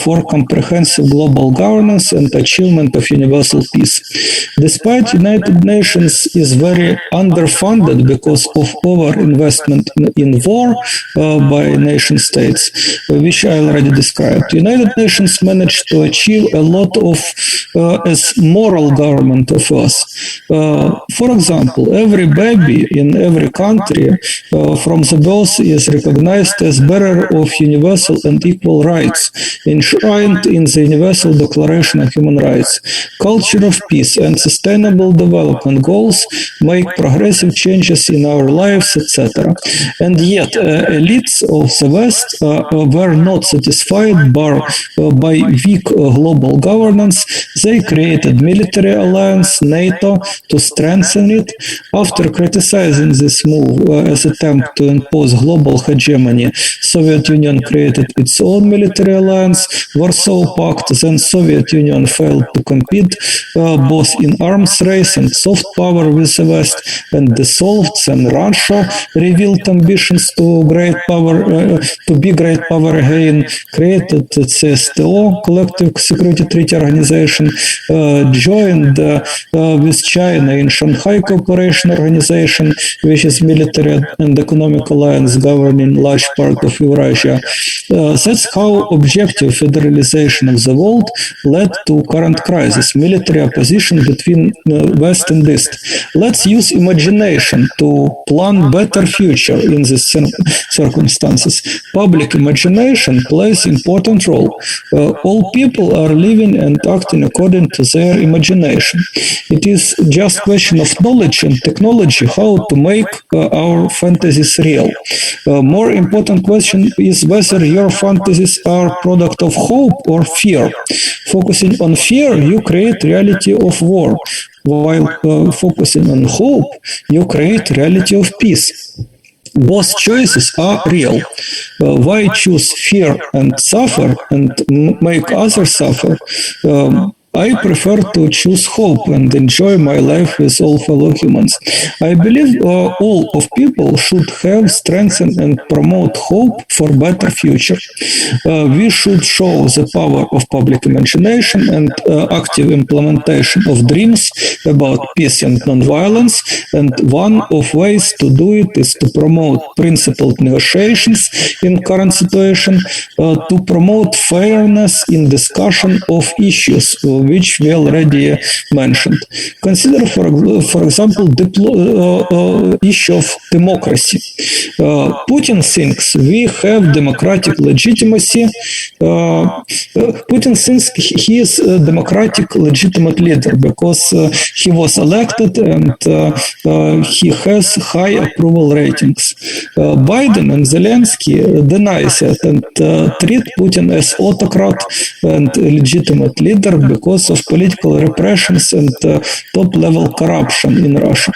for comprehensive global governance and achievement of universal peace. Despite United Nations is very underfunded because of overinvestment in war by nation states, which I already described, United Nations managed to achieve a lot of as moral government of us. For example, every baby in every country from the birth is recognized as bearer of universal and equal rights, enshrined in the Universal Declaration of Human Rights. Culture of peace and sustainable development goals make progressive changes in our lives, etc. And yet, elites of the West were not satisfied by weak global governance. They created military alliance, NATO, to strengthen it. After criticizing this move as attempt to impose global hegemony, Soviet Union created its own military alliance, Warsaw Pact. Then Soviet Union failed to compete both in arms race and soft power with the West and dissolved. Then Russia revealed ambitions to be great power again, created CSTO, Collective Security Treaty Organization, joined with China in Shanghai Cooperation Organization, which is military and economic alliance governing large part of Eurasia. That's how objective federalization of the world led to current crisis, military opposition between West and East. Let's use imagination to plan better future in these circumstances. Public imagination plays important role. All people are living and acting according to their imagination. It is just question of knowledge and technology how to make our fantasies real. More important question is whether your fantasies are product of hope or fear. Focusing on fear, you create reality of war, while focusing on hope, you create reality of peace. Both choices are real. Why choose fear and suffer and make others suffer? I prefer to choose hope and enjoy my life with all fellow humans. I believe all of people should have strengthened and promote hope for better future. We should show the power of public imagination and active implementation of dreams about peace and non-violence, and one of ways to do it is to promote principled negotiations in current situation, to promote fairness in discussion of issues which we already mentioned. Consider, for example, issue of democracy. Putin thinks we have democratic legitimacy. Putin thinks he is a democratic legitimate leader because he was elected and he has high approval ratings. Biden and Zelensky deny it and treat Putin as autocrat and legitimate leader because because of political repressions and top-level corruption in Russia.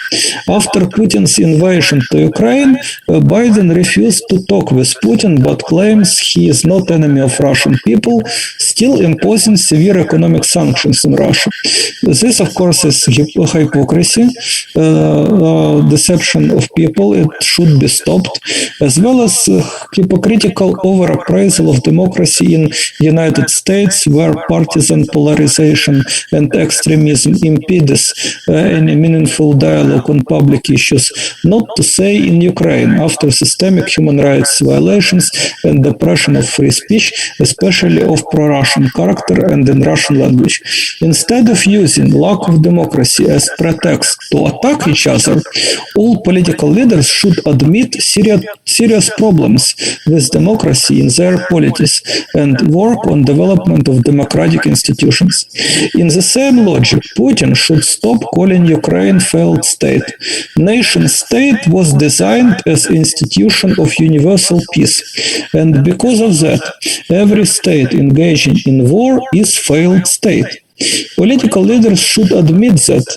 After Putin's invasion to Ukraine, Biden refused to talk with Putin but claims he is not enemy of Russian people, still imposing severe economic sanctions in Russia. This, of course, is hypocrisy, deception of people. It should be stopped, as well as hypocritical overappraisal of democracy in United States, where partisan polarization and extremism impedes any meaningful dialogue on public issues, not to say in Ukraine, after systemic human rights violations and oppression of free speech, especially of pro-Russian character and in Russian language. Instead of using lack of democracy as pretext to attack each other, all political leaders should admit serious problems with democracy in their polities and work on development of democratic institutions. In the same logic, Putin should stop calling Ukraine failed state. Nation state was designed as institution of universal peace, and because of that, every state engaging in war is failed state. Political leaders should admit that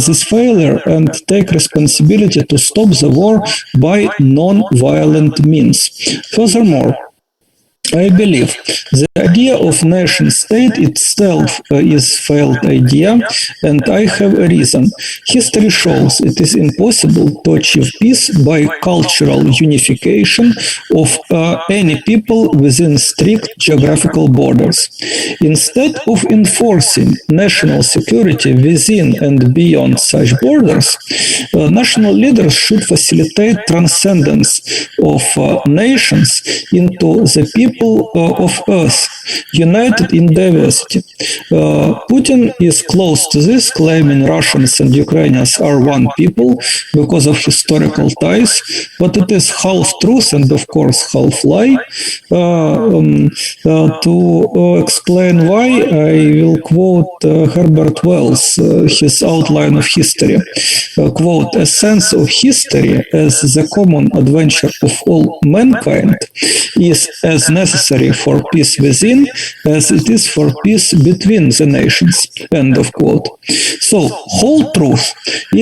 this failure and take responsibility to stop the war by non-violent means. Furthermore, I believe the idea of nation state itself is failed idea, and I have a reason. History shows it is impossible to achieve peace by cultural unification of any people within strict geographical borders. Instead of enforcing national security within and beyond such borders, national leaders should facilitate transcendence of nations into the people of Earth, united in diversity. Putin is close to this, claiming Russians and Ukrainians are one people because of historical ties, but it is half truth and, of course, half lie. To explain why, I will quote Herbert Wells, his outline of history. Quote, "A sense of history as the common adventure of all mankind is as necessary for peace within as it is for peace between the nations." End of quote. So, whole truth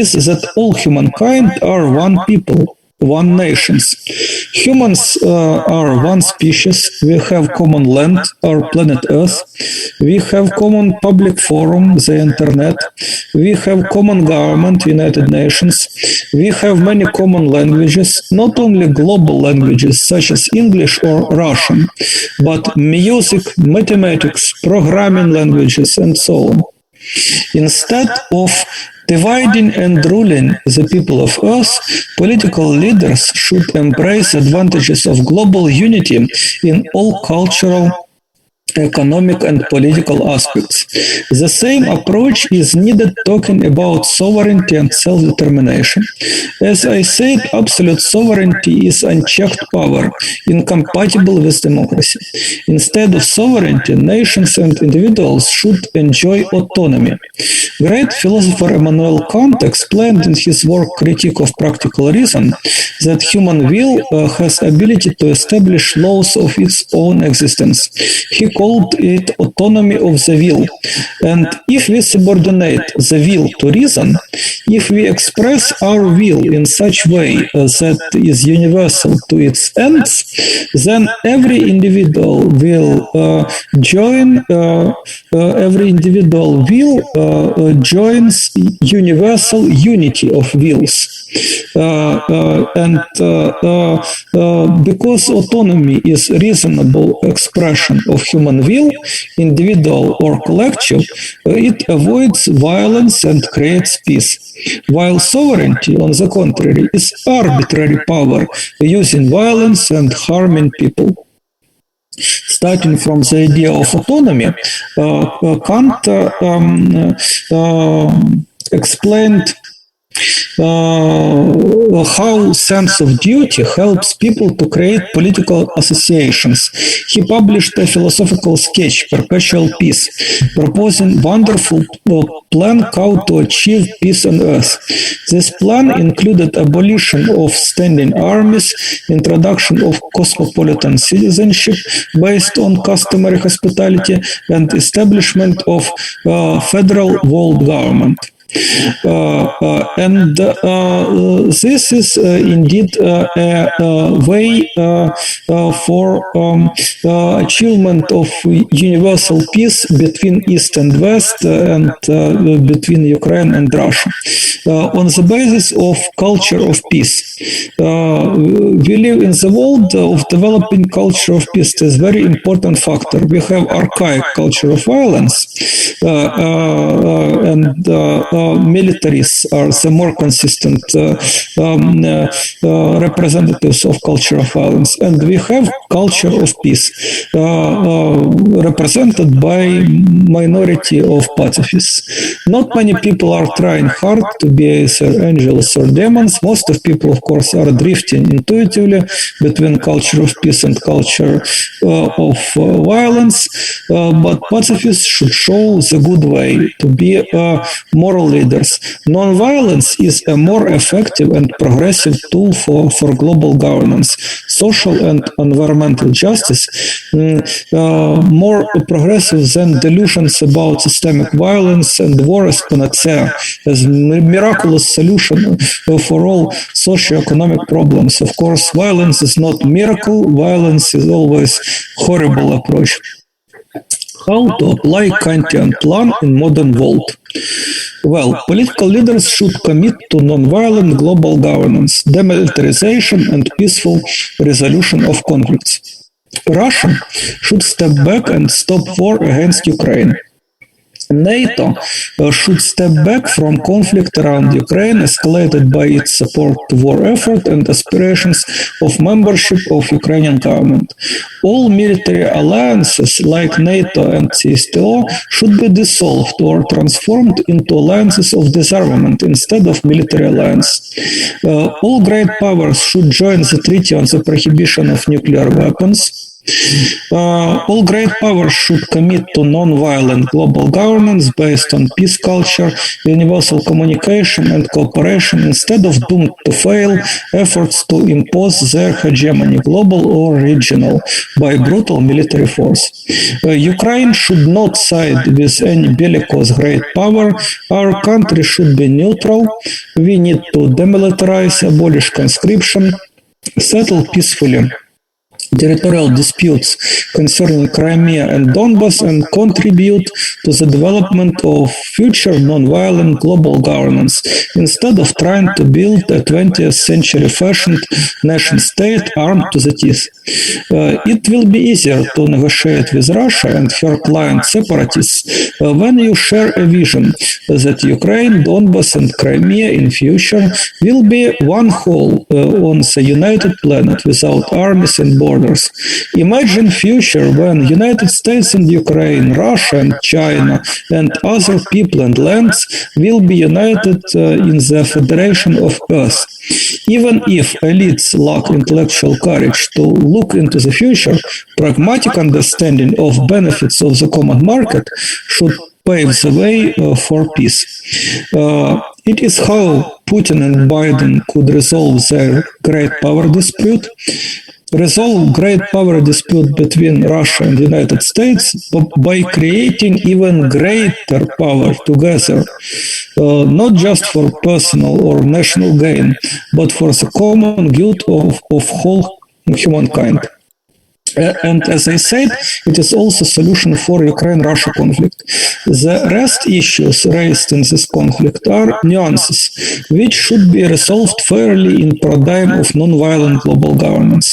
is that all humankind are one people, one nations. Humans are one species. We have common land, our planet Earth. We have common public forum, the internet. We have common government, United Nations. We have many common languages, not only global languages such as English or Russian, but music, mathematics, programming languages, and so on. Instead of dividing and ruling the people of Earth, political leaders should embrace advantages of global unity in all cultural, economic and political aspects. The same approach is needed talking about sovereignty and self-determination. As I said, absolute sovereignty is unchecked power, incompatible with democracy. Instead of sovereignty, nations and individuals should enjoy autonomy. Great philosopher Immanuel Kant explained in his work Critique of Practical Reason that human will has ability to establish laws of its own existence. He called it autonomy of the will. And if we subordinate the will to reason, if we express our will in such way that is universal to its ends, then every individual will joins universal unity of wills. Because autonomy is reasonable expression of human will, individual or collective, it avoids violence and creates peace. While sovereignty, on the contrary, is arbitrary power, using violence and harming people. Starting from the idea of autonomy, Kant explained how sense of duty helps people to create political associations. He published a philosophical sketch, Perpetual Peace, proposing wonderful plan how to achieve peace on earth. This plan included abolition of standing armies, introduction of cosmopolitan citizenship based on customary hospitality, and establishment of federal world government. This is indeed a way for achievement of universal peace between East and West and between Ukraine and Russia on the basis of culture of peace. We live in the world of developing culture of peace. It is a very important factor. We have archaic culture of violence and militaries are the more consistent representatives of culture of violence, and we have culture of peace represented by minority of pacifists. Not many people are trying hard to be either angels or demons. Most of people, of course, are drifting intuitively between culture of peace and culture of violence, but pacifists should show the good way to be moral leaders. Non-violence is a more effective and progressive tool for global governance, social and environmental justice, more progressive than delusions about systemic violence and war as panacea, as miraculous solution for all socio-economic problems. Of course, violence is not miracle. Violence is always horrible approach. How to apply Kantian plan in modern world? Well, political leaders should commit to non-violent global governance, demilitarization, and peaceful resolution of conflicts. Russia should step back and stop war against Ukraine. NATO should step back from conflict around Ukraine, escalated by its support to war effort and aspirations of membership of Ukrainian government. All military alliances like NATO and CSTO should be dissolved or transformed into alliances of disarmament instead of military alliance. All great powers should join the Treaty on the Prohibition of Nuclear Weapons. All great powers should commit to non-violent global governance based on peace culture, universal communication and cooperation instead of doomed to fail efforts to impose their hegemony, global or regional, by brutal military force. Ukraine should not side with any bellicose great power. Our country should be neutral. We need to demilitarize, abolish conscription, settle peacefully territorial disputes concerning Crimea and Donbas, and contribute to the development of future non-violent global governance instead of trying to build a 20th century fashioned nation state armed to the teeth. It will be easier to negotiate with Russia and her client separatists when you share a vision that Ukraine, Donbas and Crimea in future will be one whole on the united planet without armies and borders. Imagine future when United States and Ukraine, Russia and China and other people and lands will be united in the Federation of Earth. Even if elites lack intellectual courage to look into the future, pragmatic understanding of benefits of the common market should pave the way for peace. It is how Putin and Biden could resolve their great power dispute. Resolve great power dispute between Russia and the United States by creating even greater power together, not just for personal or national gain, but for the common good of whole humankind. And as I said, it is also a solution for Ukraine-Russia conflict. The rest issues raised in this conflict are nuances, which should be resolved fairly in paradigm of non-violent global governance.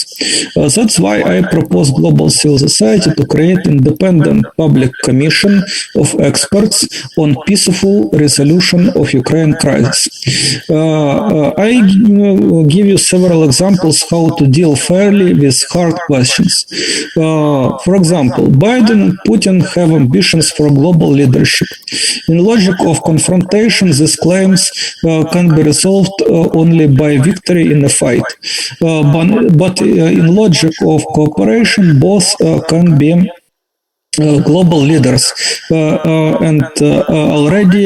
That's why I propose global civil society to create independent public commission of experts on peaceful resolution of Ukraine crisis. I give you several examples how to deal fairly with hard questions. For example, Biden and Putin have ambitions for global leadership. In logic of confrontation, these claims can be resolved only by victory in a fight. But in logic of cooperation, both can be global leaders, and already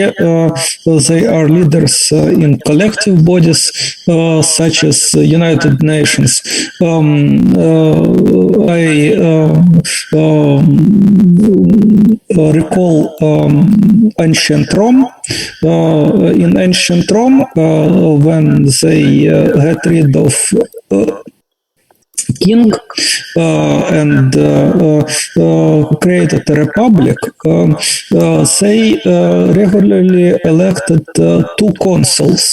they are leaders in collective bodies such as United Nations. I recall ancient Rome. In ancient Rome, when they got rid of king and created a republic, they regularly elected two consuls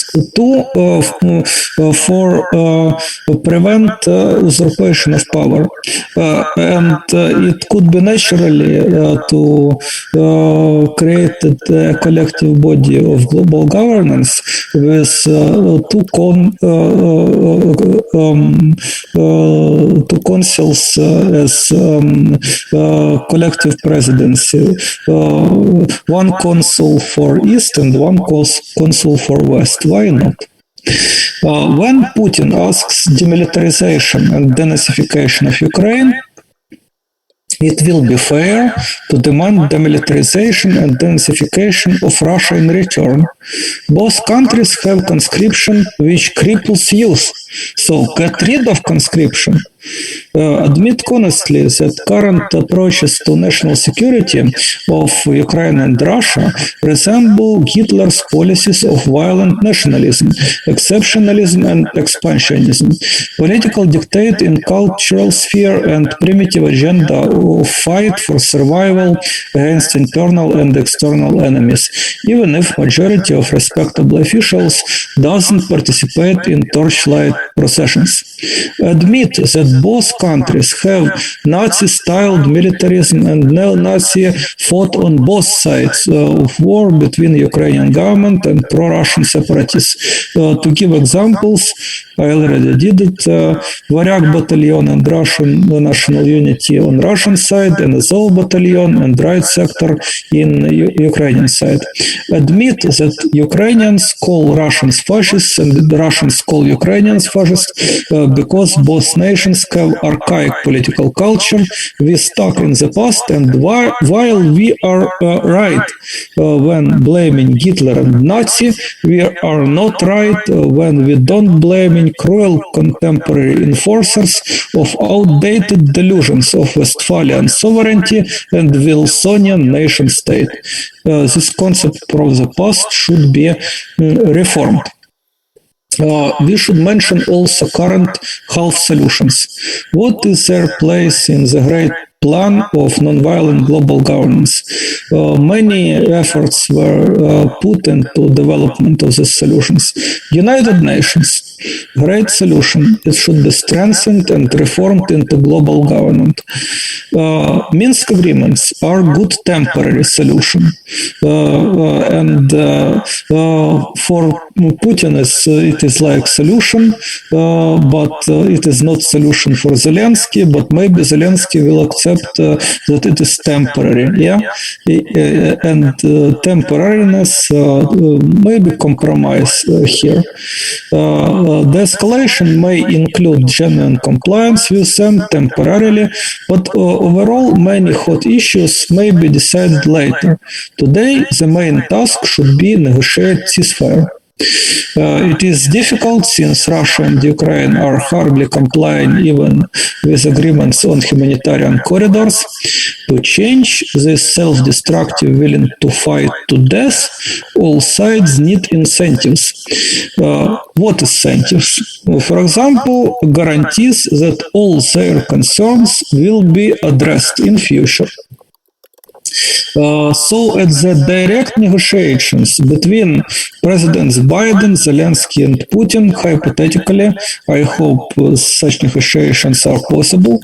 for prevent usurpation of power. And it could be naturally to create a collective body of global governance with two consuls as collective presidency, one consul for East and one consul for West. Why not? When Putin asks demilitarization and denazification of Ukraine, it will be fair to demand demilitarization and denazification of Russia in return. Both countries have conscription which cripples youth, so get rid of conscription. Admit honestly that current approaches to national security of Ukraine and Russia resemble Hitler's policies of violent nationalism, exceptionalism and expansionism, political dictate in cultural sphere and primitive agenda of fight for survival against internal and external enemies, even if majority of respectable officials doesn't participate in torchlight processions. Admit that both countries have Nazi-styled militarism and neo-Nazi fought on both sides of war between Ukrainian government and pro-Russian separatists. To give examples, I already did it. Varyak battalion and Russian national unity on Russian side, and Azov battalion and right sector in Ukrainian side. Admit that Ukrainians call Russians fascists and the Russians call Ukrainians fascists because both nations have archaic political culture. We stuck in the past, and while we are right when blaming Hitler and Nazi, we are not right when we don't blame cruel contemporary enforcers of outdated delusions of Westphalian sovereignty and Wilsonian nation state. This concept from the past should be reformed. We should mention also current half solutions. What is their place in the great plan of nonviolent global governance? Many efforts were put into development of these solutions. United Nations, great solution. It should be strengthened and reformed into global government. Minsk agreements are good temporary solution, and for Putin it is like solution, but it is not solution for Zelensky. But maybe Zelensky will accept that it is temporary, and temporariness maybe compromise here. The escalation may include genuine compliance with them temporarily, but overall many hot issues may be decided later. Today, the main task should be negotiate ceasefire. It is difficult since Russia and Ukraine are hardly complying even with agreements on humanitarian corridors. To change this self-destructive willing to fight to death, all sides need incentives. What incentives? For example, guarantees that all their concerns will be addressed in future. So at the direct negotiations between Presidents Biden, Zelensky and Putin, hypothetically, I hope such negotiations are possible.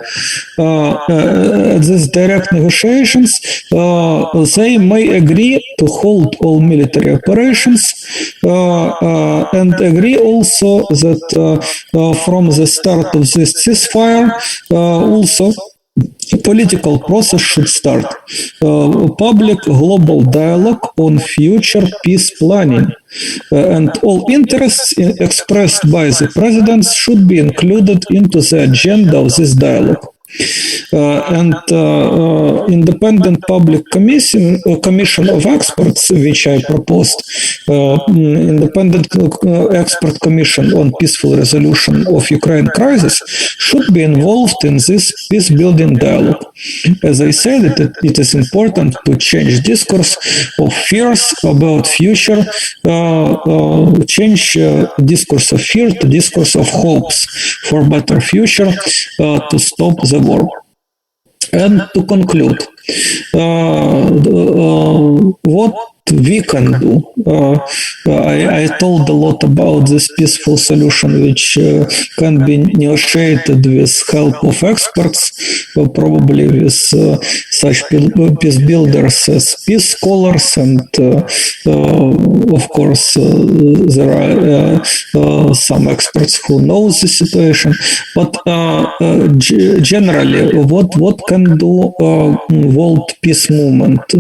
At these direct negotiations, they may agree to hold all military operations and agree also that from the start of this ceasefire, also political process should start. Public global dialogue on future peace planning. And all interests expressed by the presidents should be included into the agenda of this dialogue. Independent public commission of experts, which I proposed, independent expert commission on peaceful resolution of Ukraine crisis, should be involved in this peace-building dialogue. As I said, it is important to change discourse of fears about future, change discourse of fear to discourse of hopes for better future, to stop the war. And to conclude, what we can do. I told a lot about this peaceful solution, which can be negotiated with help of experts, probably with such peace builders as peace scholars, and of course there are some experts who know the situation. But generally, what can do world peace movement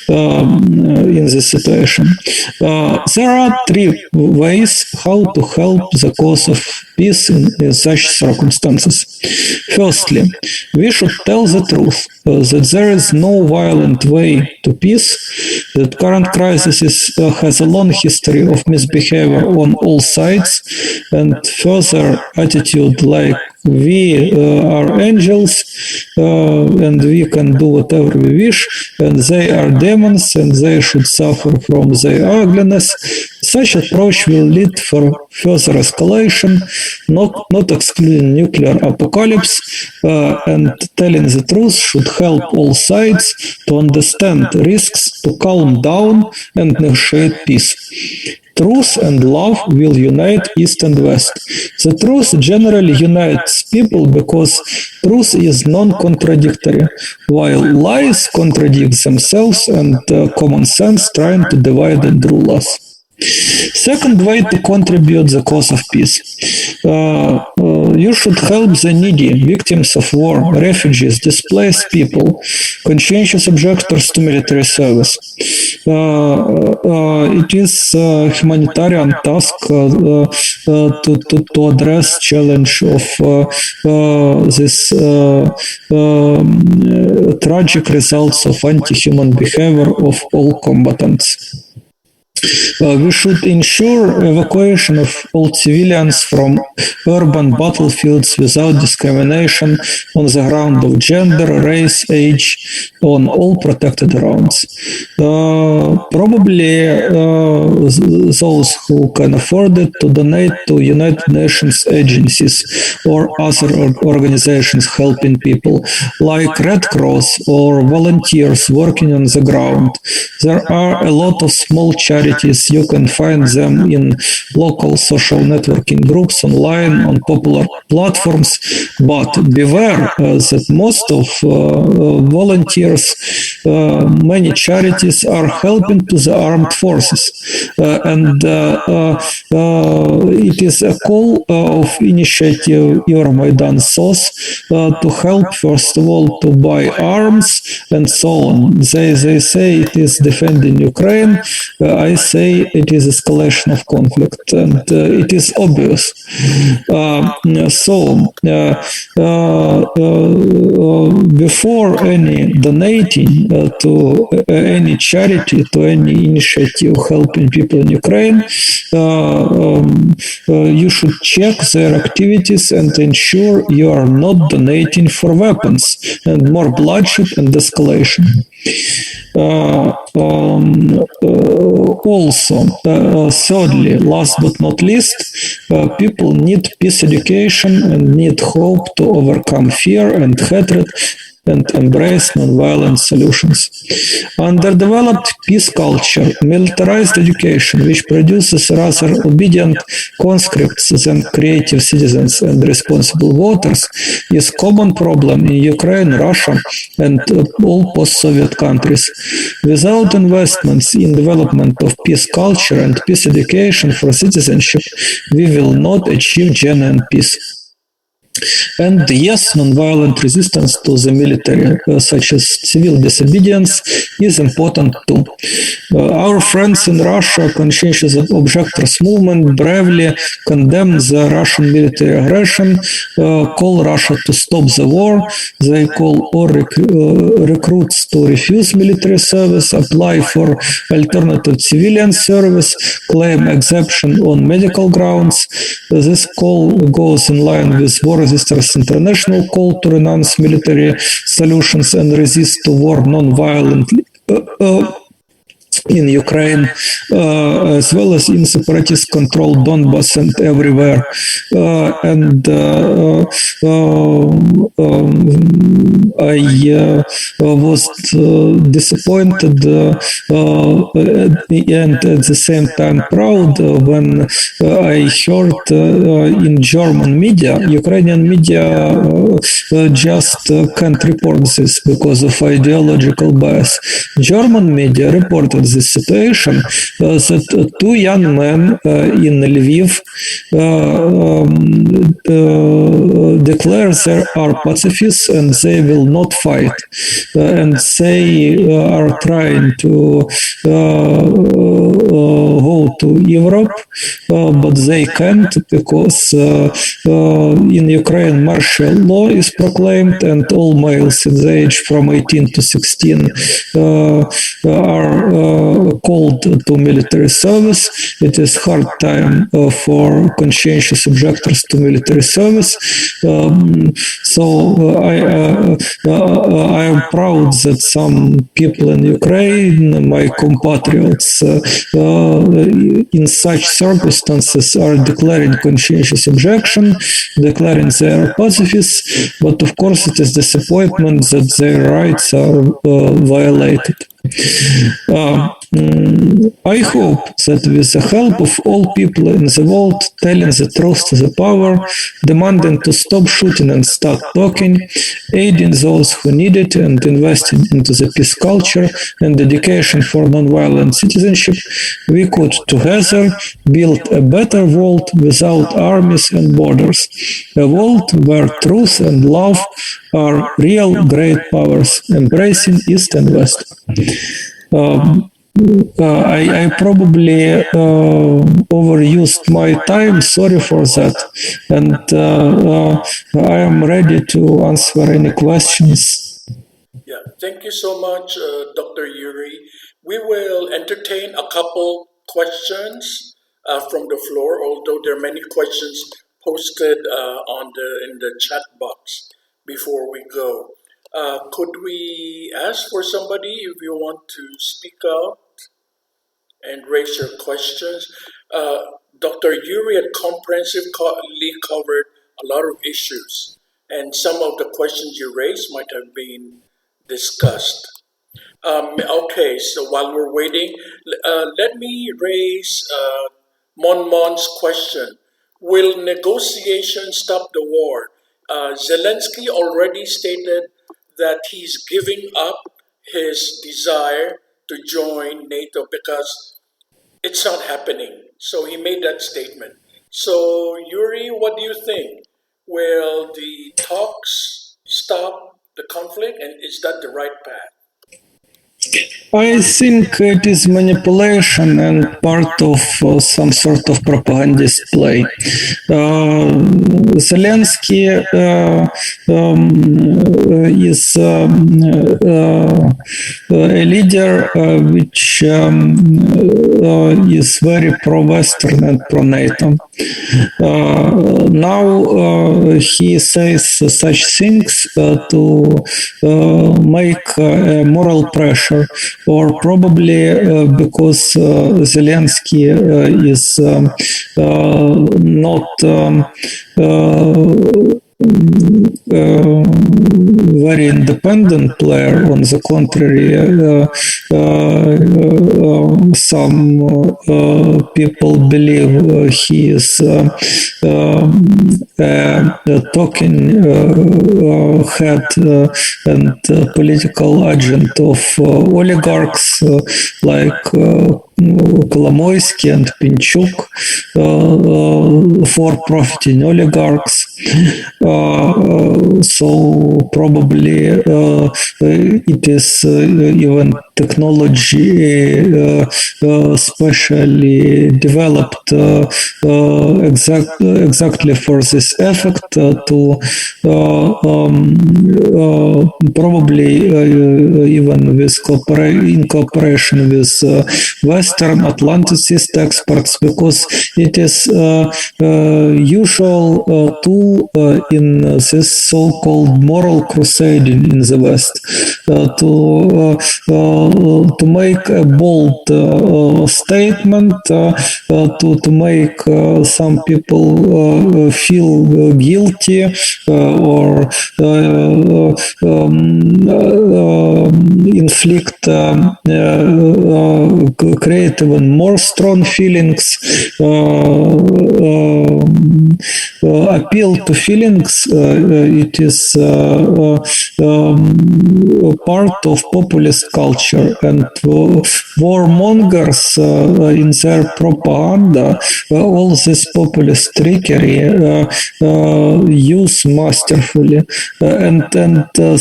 in this situation? There are three ways how to help the cause of peace in such circumstances. Firstly, we should tell the truth, that there is no violent way to peace, that current crisis has a long history of misbehavior on all sides, and further attitude like we are angels and we can do whatever we wish, and they are demons and they should suffer from their ugliness. Such approach will lead for further escalation, not excluding nuclear apocalypse, and telling the truth should help all sides to understand risks, to calm down and negotiate peace. Truth and love will unite East and West. The truth generally unites people because truth is non-contradictory, while lies contradict themselves and common sense trying to divide and rule us. Second way to contribute the cause of peace. You should help the needy, victims of war, refugees, displaced people, conscientious objectors to military service. It is a humanitarian task to address challenge of this tragic results of anti-human behavior of all combatants. We should ensure evacuation of all civilians from urban battlefields without discrimination on the ground of gender, race, age, on all protected grounds. Probably those who can afford it to donate to United Nations agencies or other organizations helping people, like Red Cross or volunteers working on the ground. There are a lot of small charities. You can find them in local social networking groups, online, on popular platforms. But beware that most of volunteers, many charities are helping to the armed forces. And it is a call of initiative Euromaidan SOS to help, first of all, to buy arms and so on. They say it is defending Ukraine. I say it is escalation of conflict, and it is obvious. Before any donating to any charity, to any initiative helping people in Ukraine, you should check their activities and ensure you are not donating for weapons and more bloodshed and escalation. Also, thirdly, last but not least, people need peace education and need hope to overcome fear and hatred and embrace non-violent solutions. Underdeveloped peace culture, militarized education, which produces rather obedient conscripts than creative citizens and responsible voters, is a common problem in Ukraine, Russia, and all post-Soviet countries. Without investments in development of peace culture and peace education for citizenship, we will not achieve genuine peace. And yes, non-violent resistance to the military, such as civil disobedience, is important too. Our friends in Russia, conscientious objectors movement, bravely condemn the Russian military aggression, call Russia to stop the war. They call all recruits to refuse military service, apply for alternative civilian service, claim exemption on medical grounds. This call goes in line with war resisters' international call to renounce military solutions and resist to war non-violently in Ukraine, as well as in separatist-controlled Donbass and everywhere. I was disappointed and at the same time proud when I heard in German media, Ukrainian media just can't report this because of ideological bias. German media reported this situation that two young men in Lviv declare they are pacifists and they will not fight, and they are trying to go to Europe, but they can't because in Ukraine martial law is proclaimed and all males in the age from 18 to 16 are called to military service. It is hard time for conscientious objectors to military service. So I am proud that some people in Ukraine, my compatriots, in such circumstances are declaring conscientious objection, declaring they are pacifists, but of course it is disappointment that their rights are violated. I hope that with the help of all people in the world telling the truth to the power, demanding to stop shooting and start talking, aiding those who need it and investing into the peace culture and dedication for nonviolent citizenship, we could together build a better world without armies and borders, a world where truth and love are real great powers, embracing East and West. I probably overused my time, sorry for that, and I am ready to answer any questions. Yeah, thank you so much, Dr. Yurii. We will entertain a couple questions from the floor, although there are many questions posted in the chat box before we go. Could we ask for somebody if you want to speak out and raise your questions? Dr. Yurii had comprehensively covered a lot of issues, and some of the questions you raised might have been discussed. Okay, so while we're waiting, let me raise Monmon's question. Will negotiations stop the war? Zelensky already stated that he's giving up his desire to join NATO because it's not happening. So he made that statement. So, Yurii, what do you think? Will the talks stop the conflict, and is that the right path? I think it is manipulation and part of some sort of propagandist play. Zelensky is a leader which is very pro-Western and pro-NATO. Now he says such things to make moral pressure, or probably because Zelensky is not very independent player. On the contrary, some people believe he is a talking head and political agent of oligarchs like Kolomoisky and Pinchuk, for-profiting oligarchs. So probably it is even technology specially developed exactly for this effect to probably even with in cooperation with Western Atlanticist experts, because it is usual tool in this so-called moral crusading in the West to make a bold statement, to make some people feel guilty or inflict create even more strong feelings, appeal to feelings. It is part of populist culture, and warmongers in their propaganda all this populist trickery use masterfully, and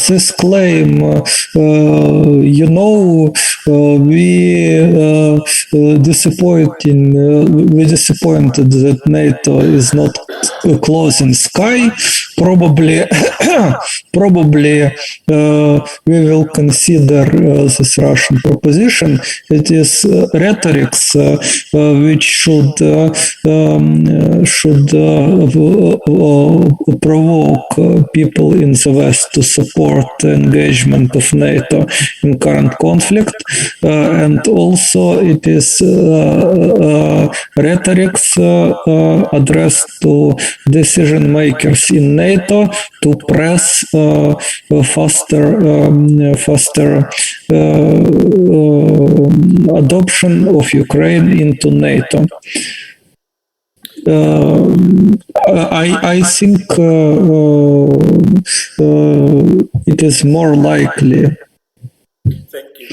this claim, we disappointed that NATO is not closing sky. Probably we will consider this Russian proposition. It is rhetorics which should provoke people in the West to support the engagement of NATO in current conflict, and also it is rhetorics addressed to decision makers in NATO to press faster adoption of Ukraine into NATO. I think it is more likely. Thank you.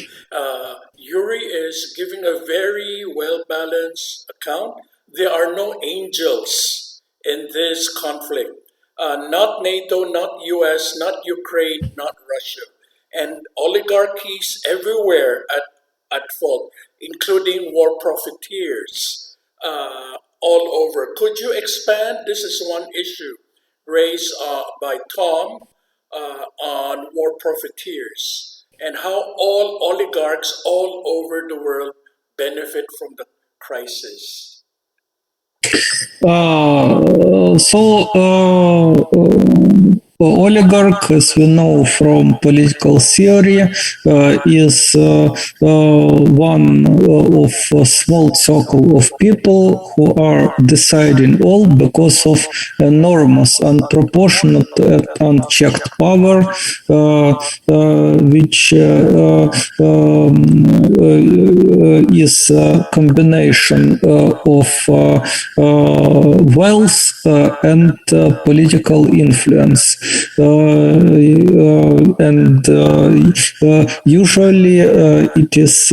Yurii is giving a very well-balanced account. There are no angels in this conflict. Not NATO, not U.S., not Ukraine, not Russia. And oligarchies everywhere at fault, including war profiteers all over. Could you expand? This is one issue raised by Tom on war profiteers and how all oligarchs all over the world benefit from the crisis. Oligarch, as we know from political theory, is one of a small circle of people who are deciding all because of enormous, unproportionate, and unchecked power, which is a combination of wealth and political influence. And usually it is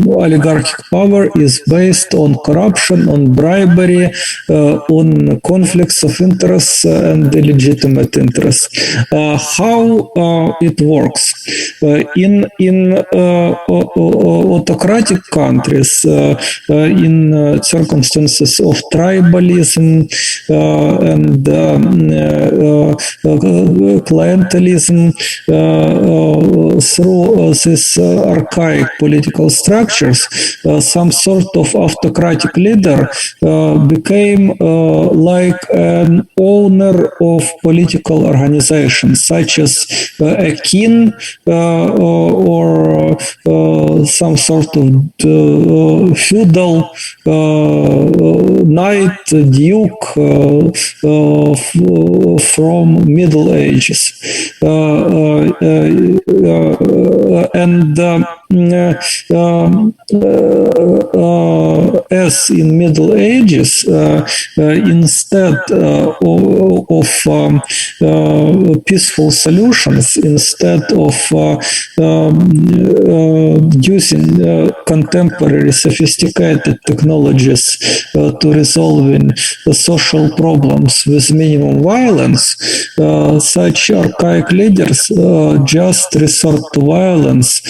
oligarchic power is based on corruption, on bribery, on conflicts of interest and illegitimate interests. How it works in autocratic countries, in circumstances of tribalism and clientelism, through these archaic political structures, some sort of autocratic leader became like an owner of political organizations, such as a king or some sort of feudal knight, duke from Middle Ages. As in Middle Ages, instead of peaceful solutions, instead of using contemporary sophisticated technologies to resolving social problems with minimum violence, such archaic leaders just resort to violence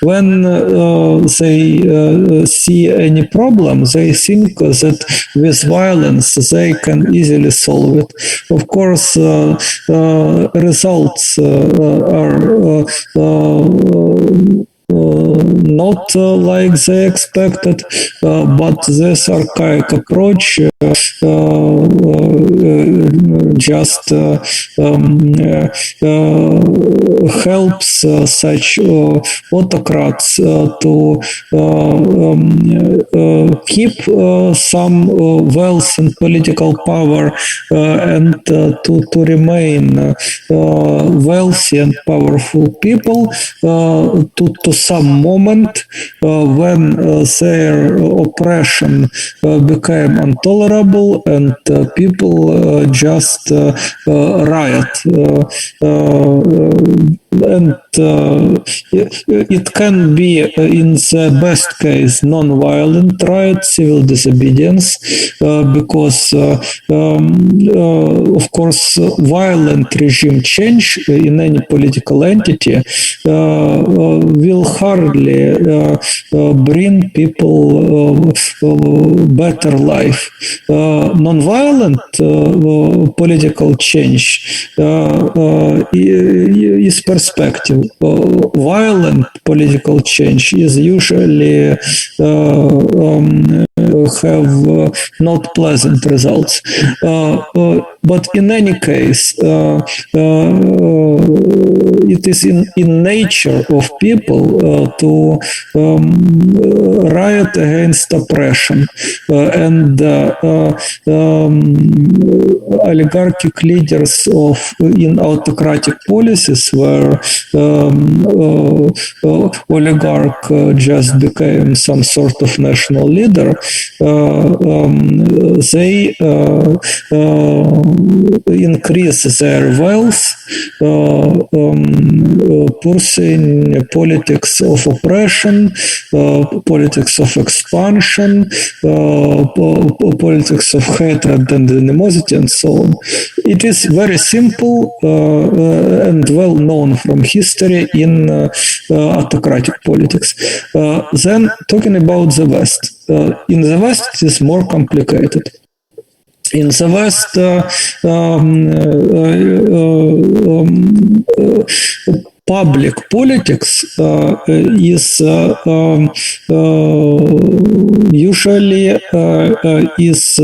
when they see any problem, they think that with violence they can easily solve it. Of course, results are not like they expected, but this archaic approach just helps such autocrats to keep some wealth and political power and to remain wealthy and powerful people to some moment when their oppression became intolerable and people just riot. And it can be, in the best case, non-violent riot, civil disobedience, because, of course, violent regime change in any political entity will hardly bring people better life. Non-violent political change is perspective. Violent political change is usually have not pleasant results. But in any case, it is in nature of people to riot against oppression, and oligarchic leaders in autocratic policies where oligarch just became some sort of national leader, they increase their wealth, pursuing politics of oppression, politics of expansion, politics of hatred and animosity, and so on. It is very simple and well known from history in autocratic politics. Then, talking about the West. In the West, it is more complicated. In the West, public politics is usually is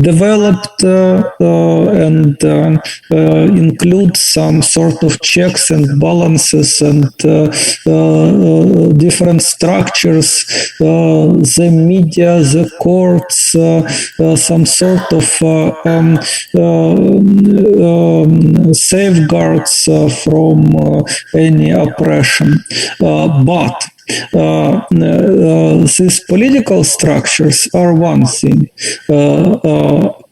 developed and includes some sort of checks and balances and different structures, the media, the courts, some sort of safeguards from any oppression. But these political structures are one thing.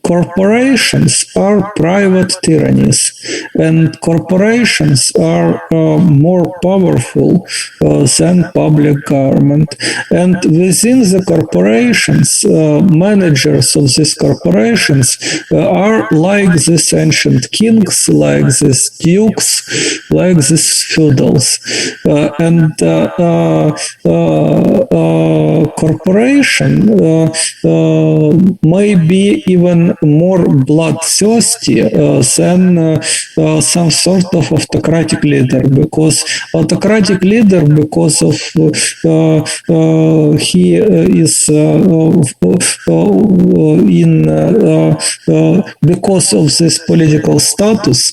Corporations are private tyrannies, and corporations are more powerful than public government. And within the corporations, managers of these corporations are like these ancient kings, like these dukes, like these feudals. And corporation may be even more bloodthirsty than some sort of autocratic leader, because autocratic leader, because of he is because of this political status,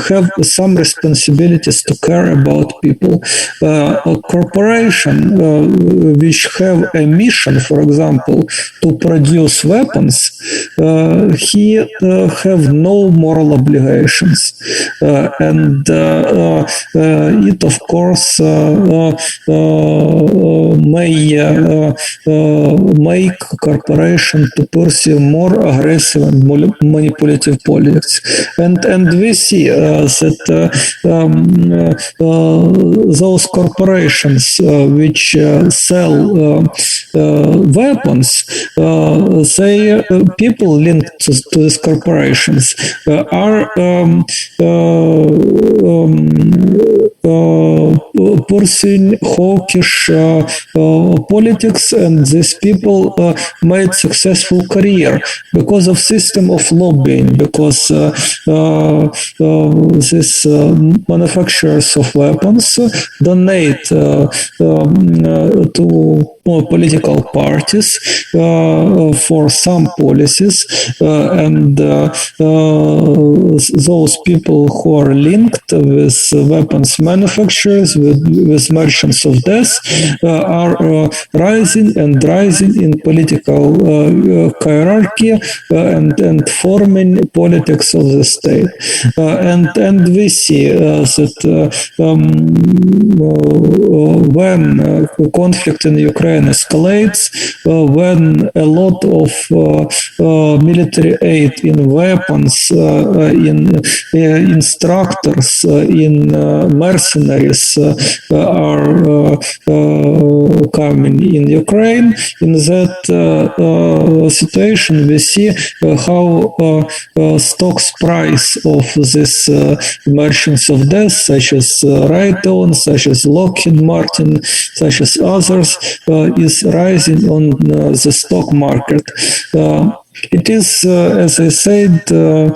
have some responsibilities to care about people. A corporation which have a mission, for example, to produce weapons, he have no moral obligations, and it of course may make corporation to pursue more aggressive and manipulative politics, and we see that those corporations which sell weapons, they people linked to these corporations are pursuing hawkish politics, and these people made successful career because of system of lobbying, because these manufacturers of weapons donate to political parties for some policies, and those people who are linked with weapons manufacturers, with merchants of death, are rising and rising in political hierarchy, and forming politics of the state. And we see that when conflict in Ukraine escalates, when a lot of military aid in weapons, in instructors, in mercenaries are coming in Ukraine. In that situation, we see how stocks price of these merchants of death, such as Raytheon, such as Lockheed Martin, such as others, is rising on the stock market. It is, as I said, a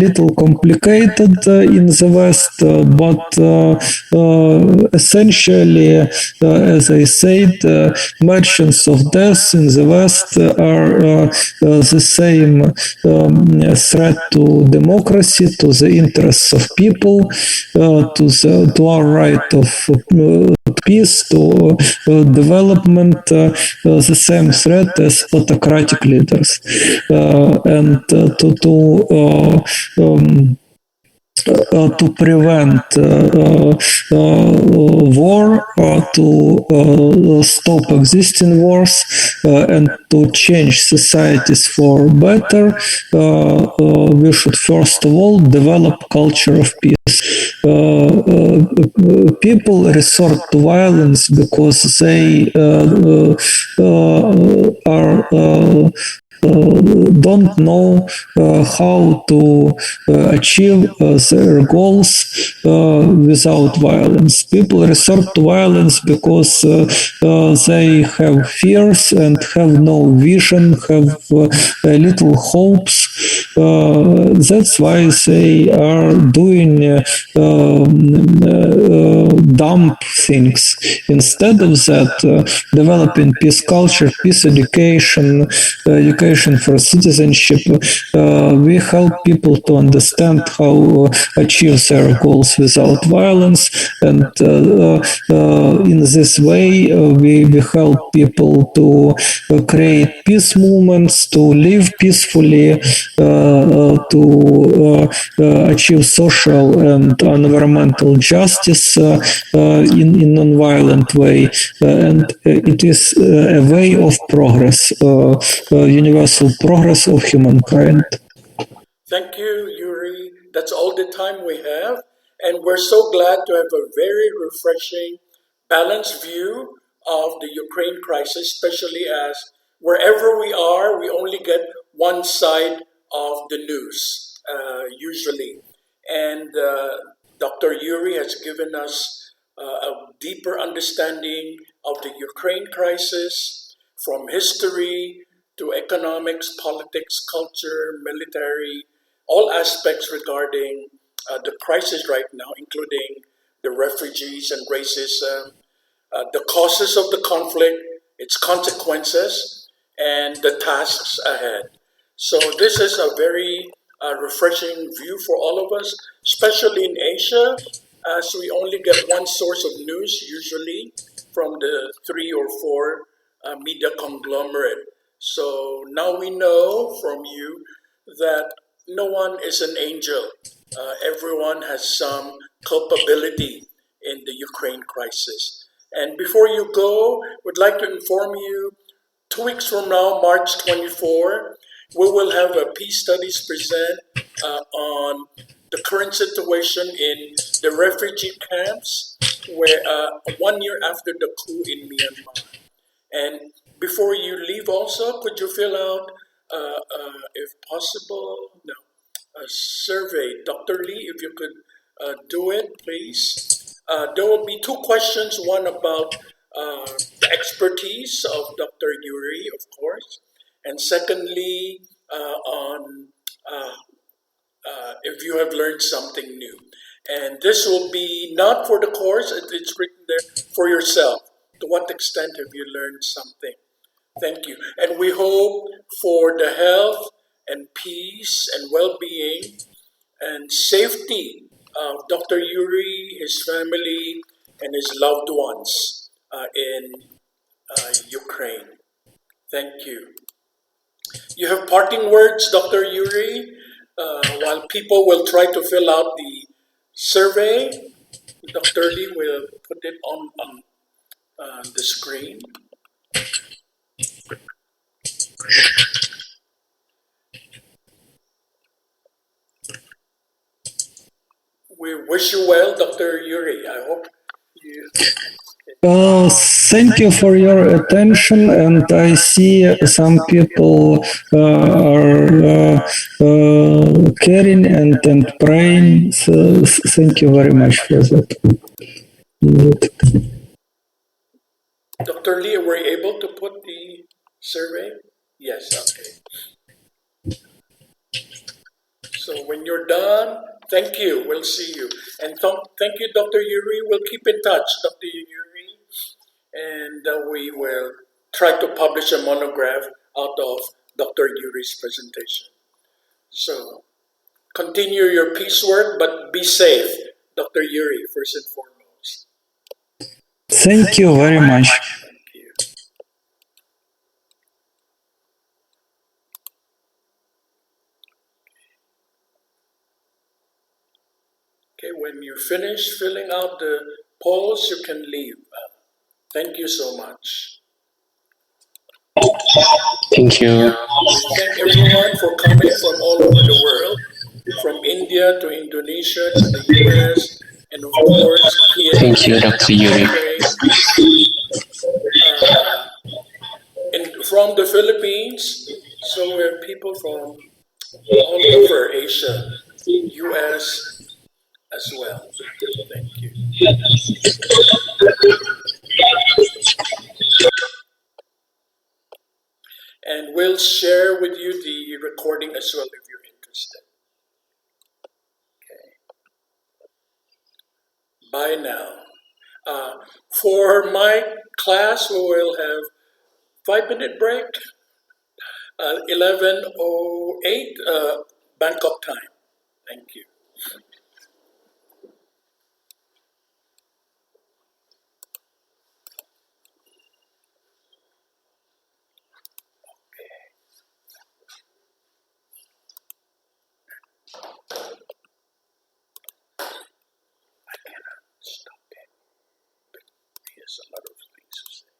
little complicated in the West, but essentially, as I said, merchants of death in the West are the same threat to democracy, to the interests of people, to our right of peace, to development, the same threat as autocratic leaders. And to prevent war, to stop existing wars, and to change societies for better, we should first of all develop culture of peace. People resort to violence because they don't know how to achieve their goals without violence. People resort to violence because they have fears and have no vision, have little hopes. That's why they are doing dumb things. Instead of that, developing peace culture, peace education, education for citizenship, we help people to understand how achieve their goals without violence, and in this way we help people to create peace movements, to live peacefully, to achieve social and environmental justice in non-violent way, and it is a way of progress, universal progress of humankind. Thank you, Yurii. That's all the time we have, and we're so glad to have a very refreshing, balanced view of the Ukraine crisis, especially as wherever we are, we only get one side of the news, usually. And Dr. Yurii has given us a deeper understanding of the Ukraine crisis, from history to economics, politics, culture, military, all aspects regarding the crisis right now, including the refugees and racism, the causes of the conflict, its consequences, and the tasks ahead. So this is a very refreshing view for all of us, especially in Asia, as we only get one source of news usually from the 3 or 4 media conglomerate. So now we know from you that no one is an angel. Everyone has some culpability in the Ukraine crisis. And before you go, would like to inform you, 2 weeks from now, March 24, we will have a peace studies present on the current situation in the refugee camps, where 1 year after the coup in Myanmar. And before you leave also, could you fill out, if possible, a survey? Dr. Lee, if you could do it, please. There will be 2 questions, one about the expertise of Dr. Yurii, of course, and secondly, on if you have learned something new. And this will be not for the course, it's written there for yourself. To what extent have you learned something? Thank you. And we hope for the health and peace and well-being and safety of Dr. Yurii, his family, and his loved ones in Ukraine. Thank you. You have parting words, Dr. Yurii, while people will try to fill out the survey. Dr. Lee will put it on the screen. We wish you well, Dr. Yurii. I hope you... Thank you for your attention, and I see some people are caring and praying. So thank you very much for that. Dr. Lee, were you able to put the survey? Yes, okay. So when you're done, thank you. We'll see you. And thank you, Dr. Yurii. We'll keep in touch, Dr. Yurii. And we will try to publish a monograph out of Dr. Yurii's presentation. So continue your peace work, but be safe, Dr. Yurii, first and foremost. Thank you very much. Thank you. Okay, when you finish filling out the polls, you can leave. Thank you so much. Thank you. We thank everyone for coming from all over the world, from India to Indonesia to the US, and of course here Thank you, Dr. Yurii. And from the Philippines, so we have people from all over Asia, US as well. Thank you. And we'll share with you the recording as well if you're interested. Okay. Bye now. For my class, we will have 5-minute break. 11:08 Bangkok time. Thank you. I cannot stop it. He has a lot of things to say.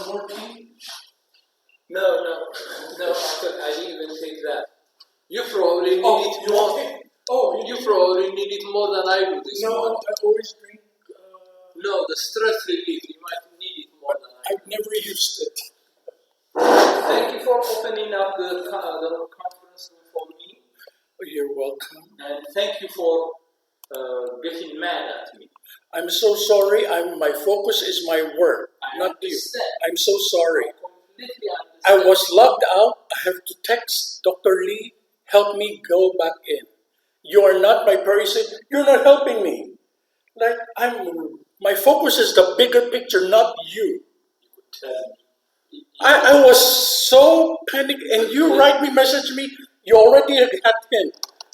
more tea? No, I didn't even take that. You probably need it you more. want it? Oh, You probably need it more than I do this no, morning. I always drink. No, the stress relief, you might need it more than I do. I've never used it. Thank you for opening up the conference room for me, You're welcome. and thank you for getting mad at me. I'm so sorry. My focus is my work, I not you. understand. I'm so sorry. Completely I understand. was logged out. I have to text Dr. Lee, help me go back in. You are not my person. You're not helping me. Like my focus is the bigger picture, not you. Tell me. I was so panicked, and you write me, message me. You already had him.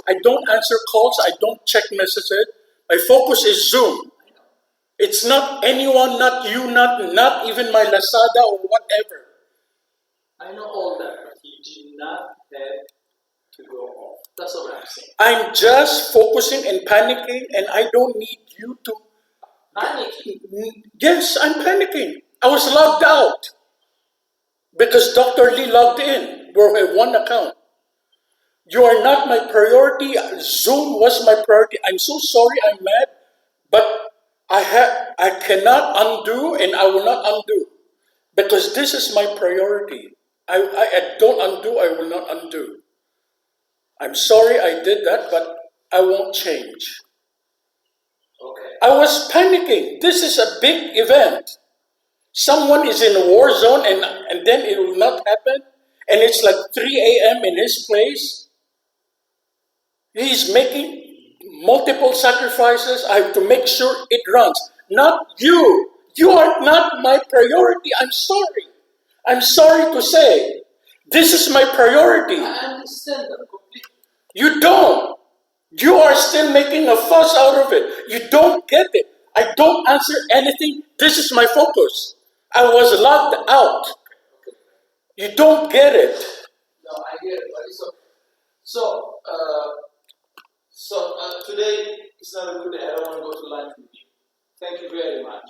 I don't answer calls. I don't check messages. My focus is Zoom. It's not anyone, not you, not even my Lazada or whatever. I know all that, but you did not have to go off. That's what I'm saying. I'm just focusing and panicking, and I don't need you to. Panicking. Yes, I'm panicking. I was logged out because Dr. Lee logged in. We're at one account. You are not my priority. Zoom was my priority. I'm so sorry. I'm mad, but I cannot undo, and I will not undo because this is my priority. I don't undo. I will not undo. I'm sorry I did that, but I won't change. Okay. I was panicking. This is a big event. Someone is in a war zone, and then it will not happen. And it's like 3 a.m. in his place. He's making multiple sacrifices. I have to make sure it runs. Not you. You are not my priority. I'm sorry. I'm sorry to say. This is my priority. I understand that completely. You don't. You are still making a fuss out of it. You don't get it. I don't answer anything. This is my focus. I was locked out. You don't get it. No, I get it, but it's okay. So today is not a good day. I don't want to go to lunch with you. Thank you very much.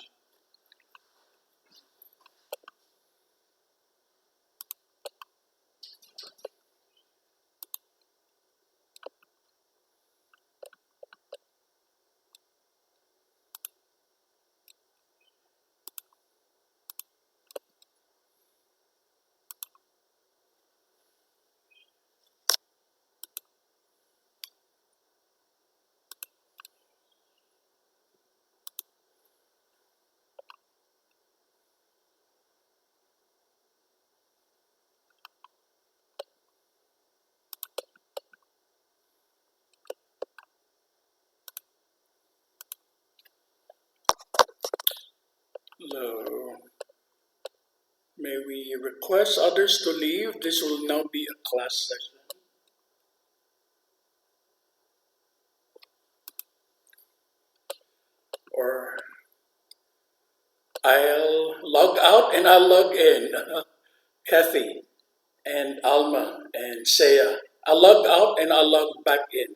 Hello. May we request others to leave? This will now be a class session. Or I'll log out and I'll log in. Kathy and Alma and Saya. I'll log out and I'll log back in.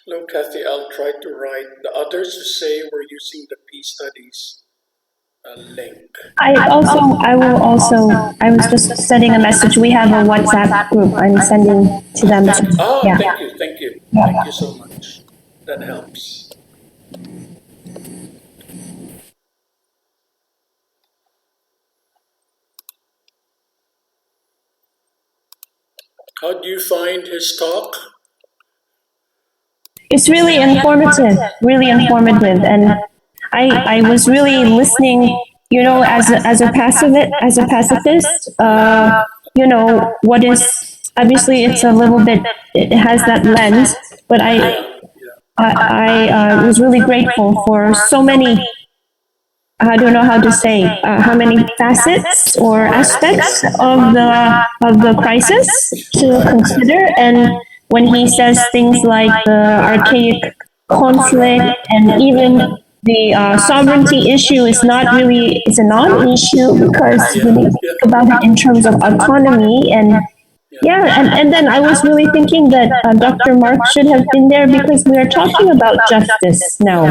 Hello, Kathy. I'll try to write. The others who say we're using the peace studies link. I was just sending a message. We have a WhatsApp group. I'm sending to them too. Oh, Yeah. thank you. Thank you so much. That helps. How do you find his talk? It's really informative, and I was really listening. You know, as a pacifist, what is obviously it's a little bit. It has that lens, but I was really grateful for so many. I don't know how to say how many facets or aspects of the crisis to consider, and when he says things like the archaic conflict and even the sovereignty issue is not really it's a non-issue because when you think about it in terms of autonomy and and then I was really thinking that Dr. Mark should have been there because we are talking about justice now.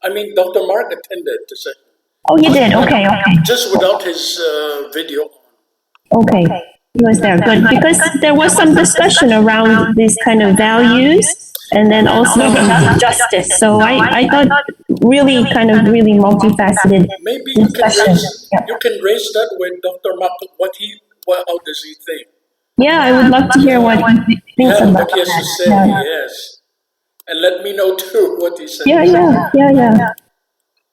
I mean, Dr. Mark attended the session. Oh, you did? Okay. Just without his video. Okay, he was there. Good, because there was some discussion around these kind of values and then also justice. So I thought really multifaceted Maybe you discussion. you can raise that with Dr. Mark. How does he think? Yeah, I would love to hear what he thinks about what he has to say. that. Yes. And let me know too what he said. Yeah.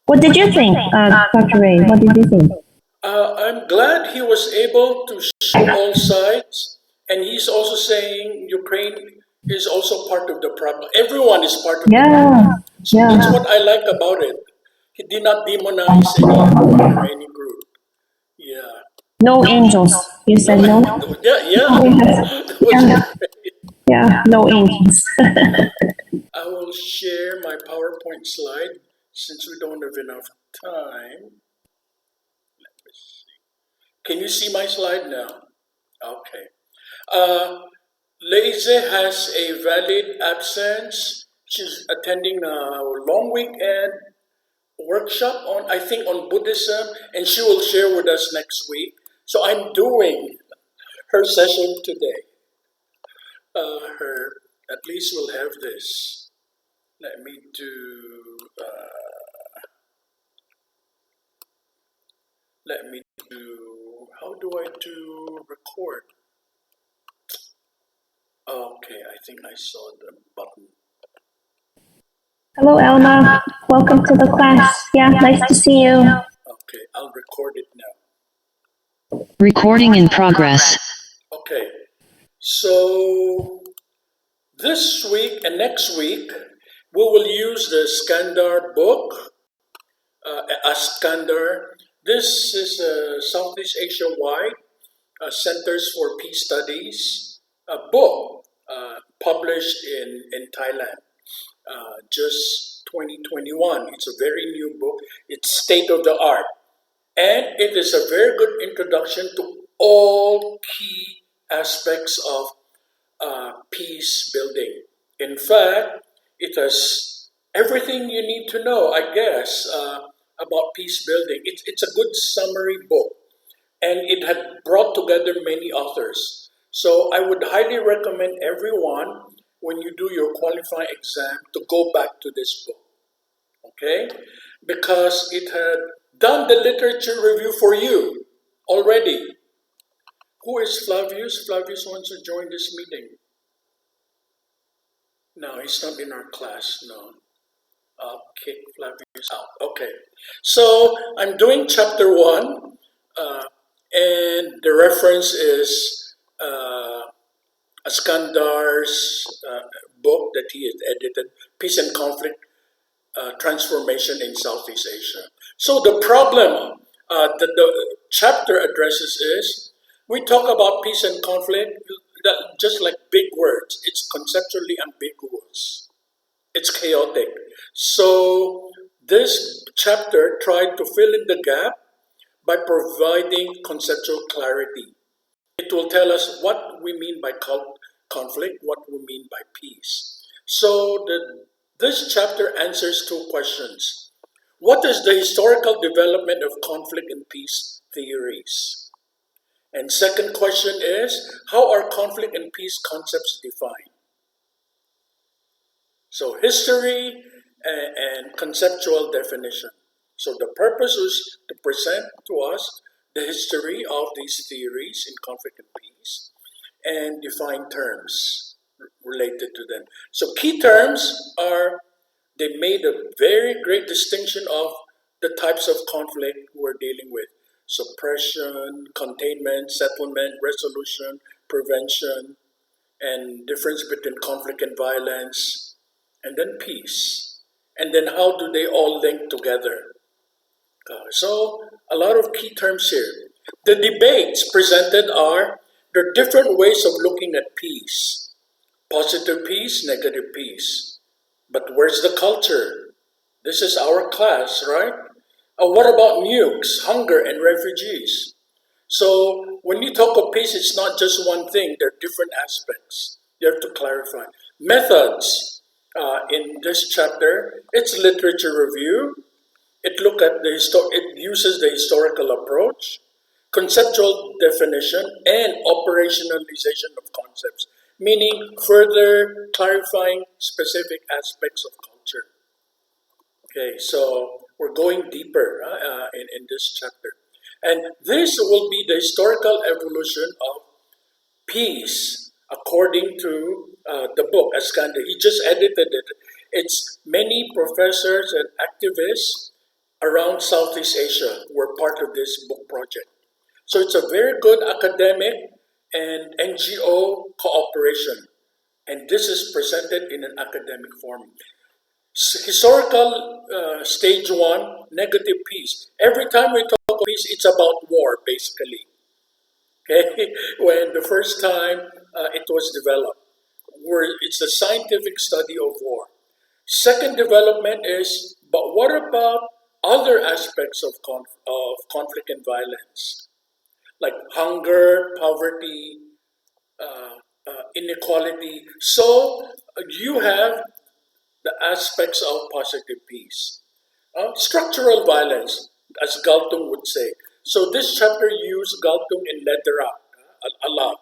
What did you think, Dr. Ray? What did you think? I'm glad he was able to show all sides, and he's also saying Ukraine is also part of the problem. Everyone is part of the problem. So that's what I like about it. He did not demonize anyone or any group. Yeah. No angels. You said no? Yeah, no angels. I will share my PowerPoint slide since we don't have enough time. Let me see. Can you see my slide now? Okay. Leize has a valid absence. She's attending a long weekend workshop on Buddhism, and she will share with us next week. So I'm doing her session today. At least we'll have this. Let me do. How do I do record? Okay, I think I saw the button. Hello, Elma. Welcome to the class. Yeah, nice to see you. Okay, I'll record it now. Recording in progress. Okay, so this week and next week, we will use the Skandar book, Askandar. This is a Southeast Asia-wide Centers for Peace Studies book published in Thailand, just 2021. It's a very new book. It's state-of-the-art. And it is a very good introduction to all key aspects of peace building. In fact, it has everything you need to know, I guess, about peace building. It's a good summary book, and it had brought together many authors. So I would highly recommend everyone, when you do your qualifying exam, to go back to this book, okay? Because it had done the literature review for you already. Who is Flavius? Flavius wants to join this meeting. No, he's not in our class, no. I'll kick Flavius out. Okay, so I'm doing chapter 1, and the reference is Askandar's book that he had edited, Peace and Conflict, Transformation in Southeast Asia. So the problem that the chapter addresses is, we talk about peace and conflict just like big words. It's conceptually ambiguous. It's chaotic. So this chapter tried to fill in the gap by providing conceptual clarity. It will tell us what we mean by conflict, what we mean by peace. So this chapter answers two questions. What is the historical development of conflict and peace theories? And second question is, how are conflict and peace concepts defined? So history and conceptual definition. So the purpose is to present to us the history of these theories in conflict and peace and define terms related to them. So key terms are, they made a very great distinction of the types of conflict we're dealing with. Suppression, containment, settlement, resolution, prevention, and difference between conflict and violence, and then peace. And then how do they all link together? So a lot of key terms here. The debates presented are, there are different ways of looking at peace. Positive peace, negative peace. But where's the culture? This is our class, right? What about nukes, hunger, and refugees? So when you talk of peace, it's not just one thing. There are different aspects. You have to clarify. Methods in this chapter, it's literature review. It uses the historical approach, conceptual definition, and operationalization of concepts, meaning further clarifying specific aspects of culture. Okay, so we're going deeper in this chapter. And this will be the historical evolution of peace according to the book, Askanda. He just edited it. It's many professors and activists around Southeast Asia were part of this book project. So it's a very good academic and NGO cooperation. And this is presented in an academic form. Historical stage one, negative peace. Every time we talk about peace, it's about war, basically. Okay, when the first time it was developed, it's a scientific study of war. Second development is, but what about other aspects of conflict and violence, like hunger, poverty, inequality? So you have the aspects of positive peace. Structural violence, as Galtung would say. So this chapter used Galtung and Lederach a lot.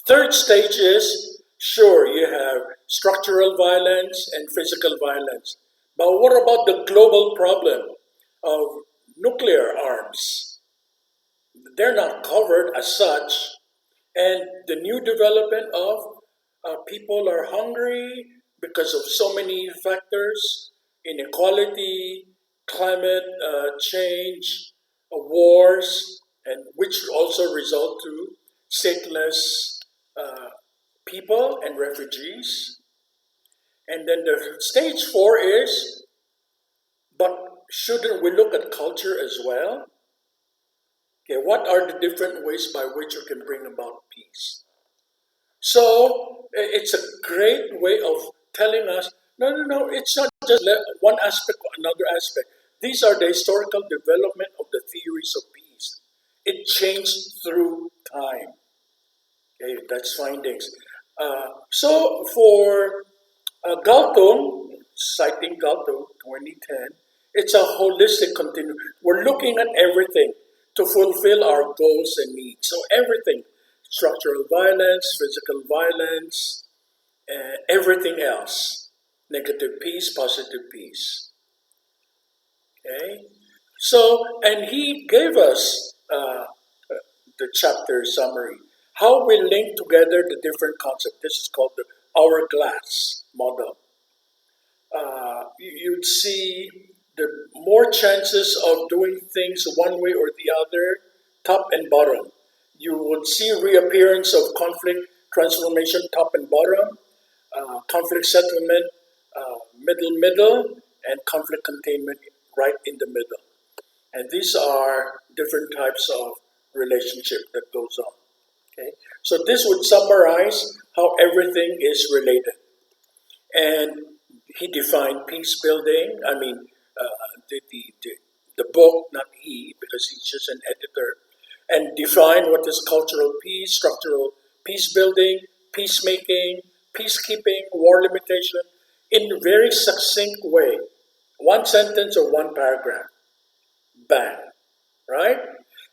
Third stage is, sure, you have structural violence and physical violence. But what about the global problem of nuclear arms? They're not covered as such. And the new development of people are hungry because of so many factors, inequality, climate change, wars, and which also result to stateless people and refugees. And then the stage 4 is, but shouldn't we look at culture as well? Okay, what are the different ways by which you can bring about peace? So it's a great way of telling us, no, it's not just one aspect or another aspect. These are the historical development of the theories of peace. It changed through time. Okay, that's findings. So for Galtung, citing Galtung, 2010, it's a holistic continuum. We're looking at everything to fulfill our goals and needs. So everything, structural violence, physical violence, everything else. Negative peace, positive peace. Okay? So, and he gave us the chapter summary. How we link together the different concepts. This is called the hourglass model. You'd see the more chances of doing things one way or the other, top and bottom. You would see reappearance of conflict transformation, top and bottom, conflict settlement, middle, and conflict containment right in the middle. And these are different types of relationship that goes on. Okay, so this would summarize how everything is related. And he defined peace building. I mean, the book, not he, because he's just an editor, and define what is cultural peace, structural peace building, peacemaking, peacekeeping, war limitation in a very succinct way. One sentence or one paragraph. Bang. Right?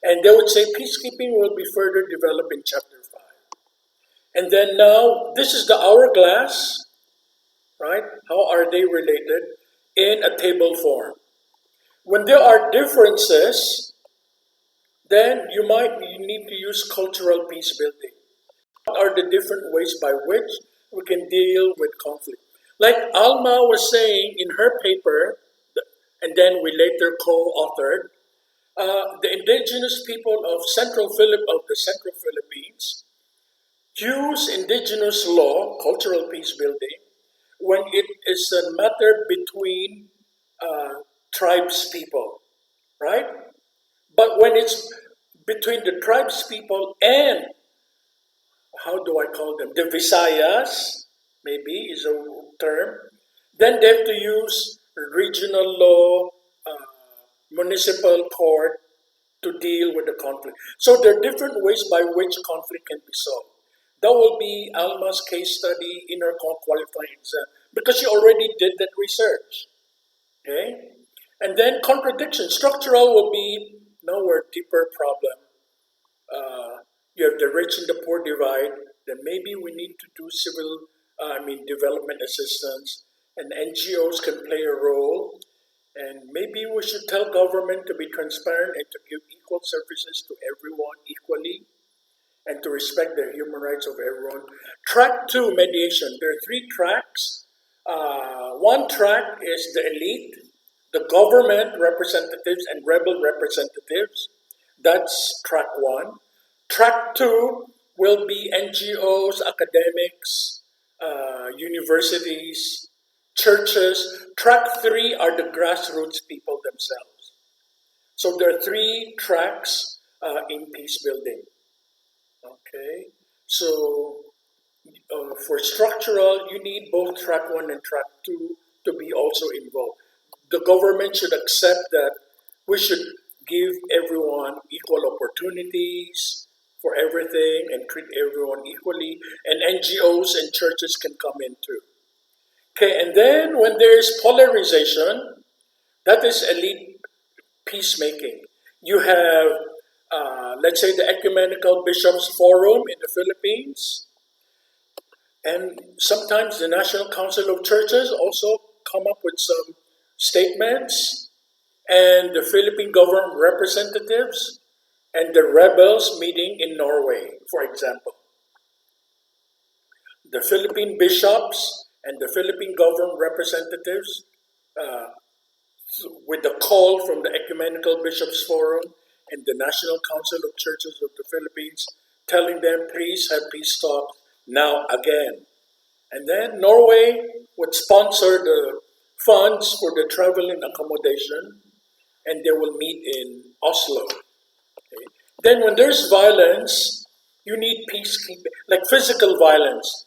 And they would say peacekeeping will be further developed in chapter 5. And then now, this is the hourglass, right? How are they related in a table form? When there are differences, then you need to use cultural peace building. What are the different ways by which we can deal with conflict? Like Alma was saying in her paper, and then we later co-authored, the indigenous people of the Central Philippines use indigenous law, cultural peace building, when it is a matter between tribes people, right? But when it's between the tribes people and, how do I call them, the Visayas, maybe is a term, then they have to use regional law, municipal court to deal with the conflict. So there are different ways by which conflict can be solved. That will be Alma's case study in her qualifying exam because she already did that research. Okay? And then contradiction. Structural will be now a deeper problem. You have the rich and the poor divide. Then maybe we need to do development assistance, and NGOs can play a role. And maybe we should tell government to be transparent and to give equal services to everyone equally and to respect the human rights of everyone. Track 2, mediation. There are 3 tracks. One track is the elite, the government representatives and rebel representatives. That's track 1. Track 2 will be NGOs, academics, universities, churches. Track 3 are the grassroots people themselves. So there are 3 tracks in peace building. Okay, so for structural, you need both track 1 and track 2 to be also involved. The government should accept that we should give everyone equal opportunities for everything and treat everyone equally, and NGOs and churches can come in too. Okay, and then when there is polarization, that is elite peacemaking. You have, let's say, the Ecumenical Bishops Forum in the Philippines, and sometimes the National Council of Churches also come up with some statements, and the Philippine government representatives and the rebels meeting in Norway, for example. The Philippine bishops and the Philippine government representatives, with the call from the Ecumenical Bishops Forum and the National Council of Churches of the Philippines, telling them, please have peace talks now again. And then Norway would sponsor the funds for the travel and accommodation, and they will meet in Oslo. Okay. Then when there's violence, you need peacekeeping, like physical violence.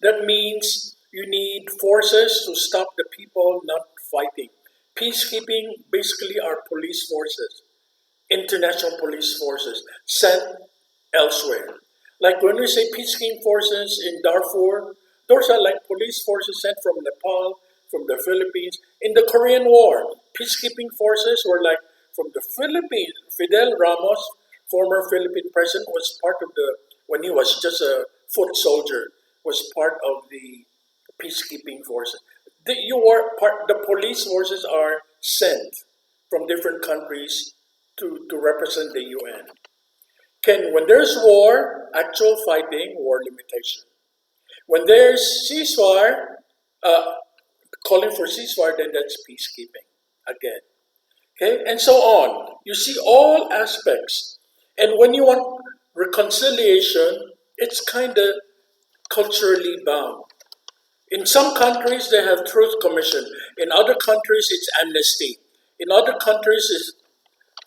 That means you need forces to stop the people not fighting. Peacekeeping basically are police forces, international police forces sent elsewhere. Like when we say peacekeeping forces in Darfur, those are like police forces sent from Nepal, from the Philippines. In the Korean War, peacekeeping forces were like from the Philippines. Fidel Ramos, former Philippine president, was part of when he was just a foot soldier, was part of the peacekeeping forces. The police forces are sent from different countries to represent the UN. When there's war, actual fighting, war limitation. When there's ceasefire, calling for ceasefire, then that's peacekeeping again. Okay, and so on. You see all aspects. And when you want reconciliation, it's kind of culturally bound. In some countries, they have truth commission. In other countries, it's amnesty. In other countries, it's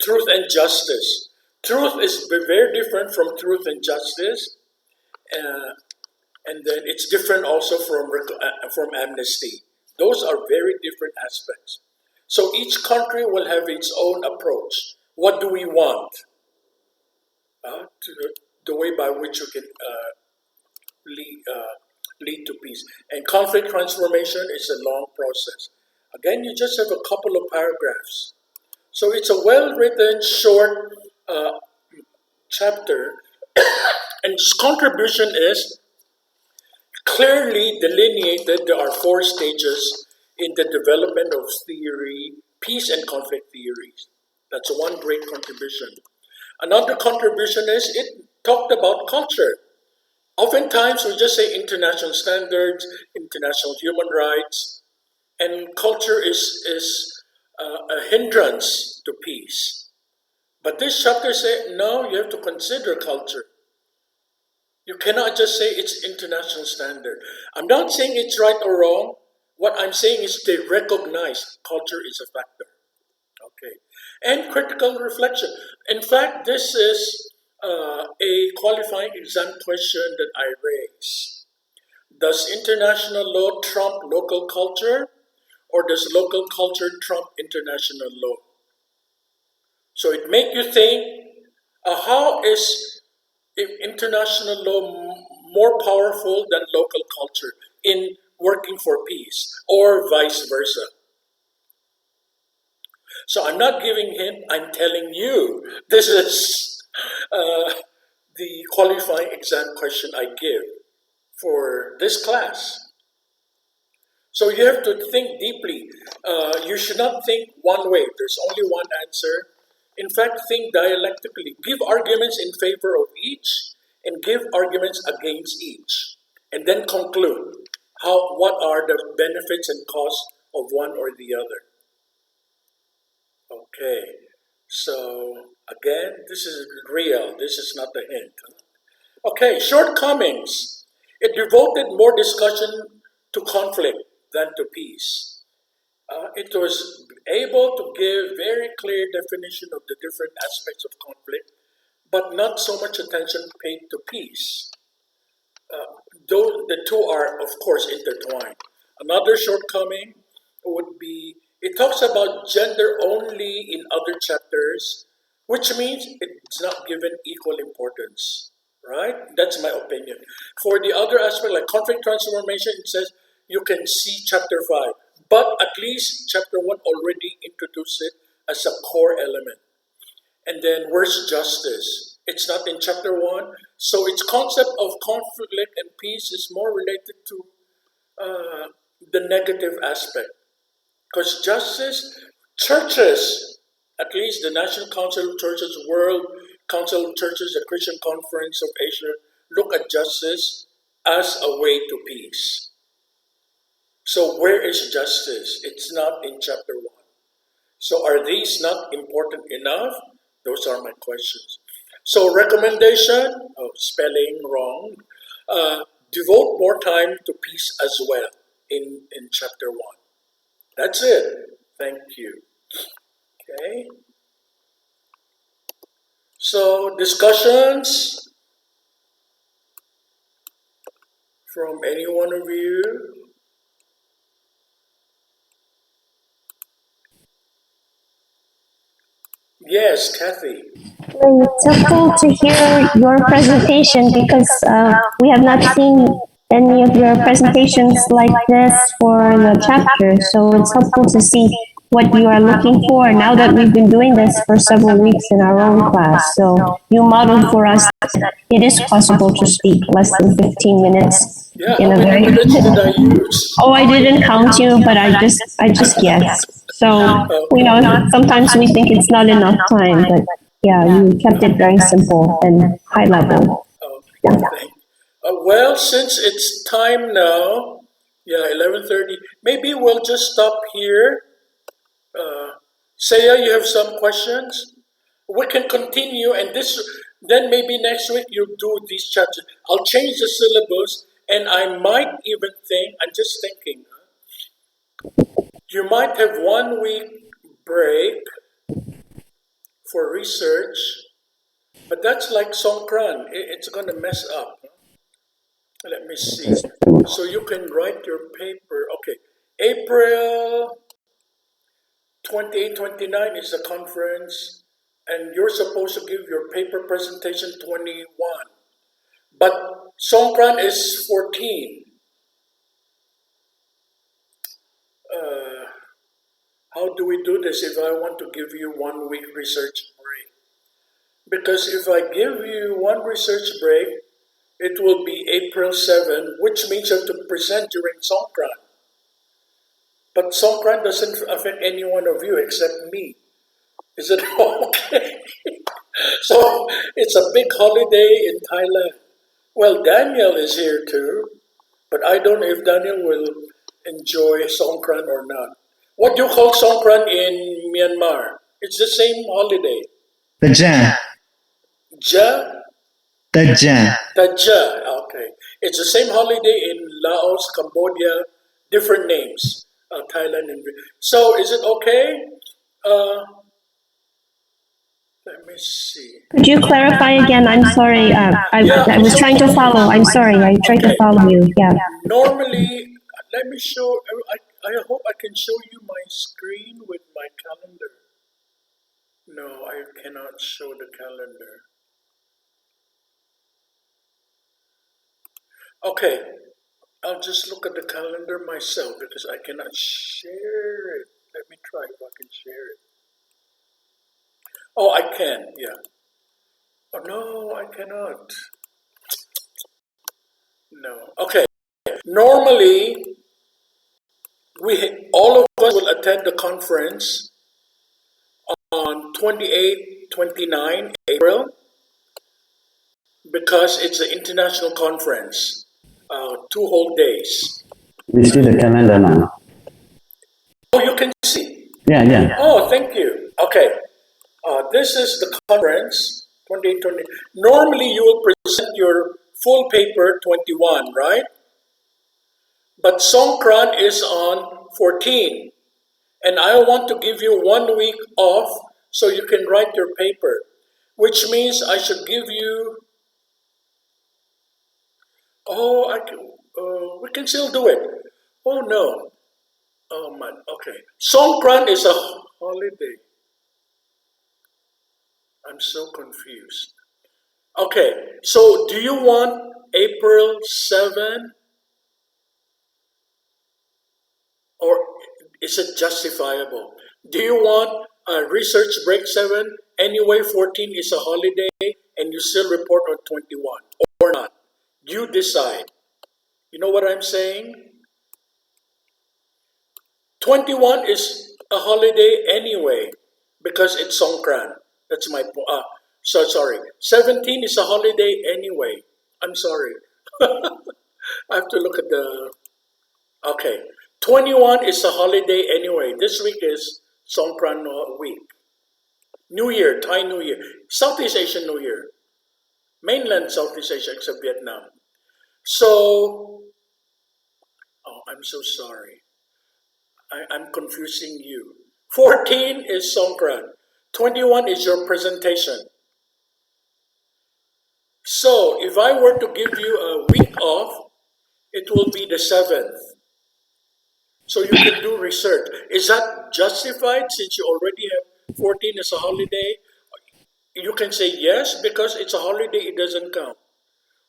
truth and justice. Truth is very different from truth and justice. And then it's different also from amnesty. Those are very different aspects. So each country will have its own approach. What do we want? The way by which you can lead to peace. And conflict transformation is a long process. Again, you just have a couple of paragraphs. So it's a well-written, short chapter, and its contribution is clearly delineated. There are 4 stages in the development of theory, peace and conflict theories. That's one great contribution. Another contribution is it talked about culture. Oftentimes we just say international standards, international human rights, and culture is a hindrance to peace. But this chapter says, no, you have to consider culture. You cannot just say it's international standard. I'm not saying it's right or wrong. What I'm saying is they recognize culture is a factor. Okay. And critical reflection. In fact, this is a qualifying exam question that I raise. Does international law trump local culture, or does local culture trump international law? So it makes you think, how is international law more powerful than local culture in working for peace, or vice versa? So I'm not giving hint, I'm telling you. This is the qualifying exam question I give for this class. So you have to think deeply. You should not think one way. There's only one answer. In fact, think dialectically. Give arguments in favor of each and give arguments against each. And then conclude what are the benefits and costs of one or the other. Okay, so again, this is real. This is not a hint. Okay, shortcomings. It devoted more discussion to conflict than to peace. It was able to give very clear definition of the different aspects of conflict, but not so much attention paid to peace. Though the two are, of course, intertwined. Another shortcoming would be it talks about gender only in other chapters, which means it's not given equal importance, right? That's my opinion. For the other aspect, like conflict transformation, it says you can see chapter 5, but at least chapter 1 already introduced it as a core element. And then where's justice? It's not in chapter 1, so its concept of conflict and peace is more related to the negative aspect. Because justice, churches, at least the National Council of Churches, World Council of Churches, the Christian Conference of Asia, look at justice as a way to peace. So where is justice? It's not in chapter 1. So are these not important enough? Those are my questions. So recommendation, spelling wrong, devote more time to peace as well in chapter 1. That's it. Thank you. Okay. So discussions from any one of you? Yes, Kathy. Well, it's helpful to hear your presentation because we have not seen any of your presentations like this for the chapter. So it's helpful to see what you are looking for now that we've been doing this for several weeks in our own class. So you modeled for us that it is possible to speak less than 15 minutes Yeah, in how a many very... minutes did I use? Oh, I didn't count you, but I just guessed. So, sometimes we think it's not enough time, but yeah, you kept it very simple and high level. Yeah. Well, since it's time now, 11:30, maybe we'll just stop here. Saya, you have some questions? We can continue, and then maybe next week you'll do these chapters. I'll change the syllabus, and I might even think, I'm just thinking, you might have 1 week break for research, but that's like Songkran. It's going to mess up. Let me see. So you can write your paper. Okay, April 28, 29 is the conference, and you're supposed to give your paper presentation 21. But Songkran is 14. how do we do this if I want to give you 1 week research break? Because if I give you one research break, it will be April 7, which means you have to present during Songkran. But Songkran doesn't affect any one of you except me. Is it okay? So it's a big holiday in Thailand. Well, Daniel is here too, but I don't know if Daniel will enjoy Songkran or not. What do you call Songkran in Myanmar? It's the same holiday. Tajan. Ja? Tajan. Taja. Okay. It's the same holiday in Laos, Cambodia, different names. Thailand and so is it okay? Let me see. Could you clarify again? I'm sorry. I was trying to follow. I'm sorry. I tried to follow you. Yeah. Normally, let me show. I hope I can show you my screen with my calendar. No, I cannot show the calendar. Okay, I'll just look at the calendar myself because I cannot share it. Let me try if I can share it. Oh, I can, yeah. Oh, no, I cannot. No. Okay. Normally, all of us will attend the conference on 28, 29 April because it's an international conference, 2 whole days. We see the calendar now. Oh, you can see? Yeah. Oh, thank you. Okay. This is the conference, 28, 20. Normally, you will present your full paper 21, right? But Songkran is on 14. And I want to give you 1 week off so you can write your paper, which means I should give you. Oh, we can still do it. Oh no. Oh man. Okay. Songkran is a holiday. I'm so confused. Okay. So do you want April 7 or is it justifiable? Do you want a research break 7? Anyway, 14 is a holiday and you still report on 21 or not? You decide. You know what I'm saying? 21 is a holiday anyway because it's Songkran. That's my point. Sorry. 17 is a holiday anyway. I'm sorry. I have to look at the. Okay. 21 is a holiday anyway. This week is Songkran week. New Year, Thai New Year. Southeast Asian New Year. Mainland Southeast Asia except Vietnam. So, oh, I'm so sorry. I'm confusing you. 14 is Songkran. 21 is your presentation. So, if I were to give you a week off, it will be the 7th. So you can do research. Is that justified since you already have 14 as a holiday? You can say yes, because it's a holiday, it doesn't count.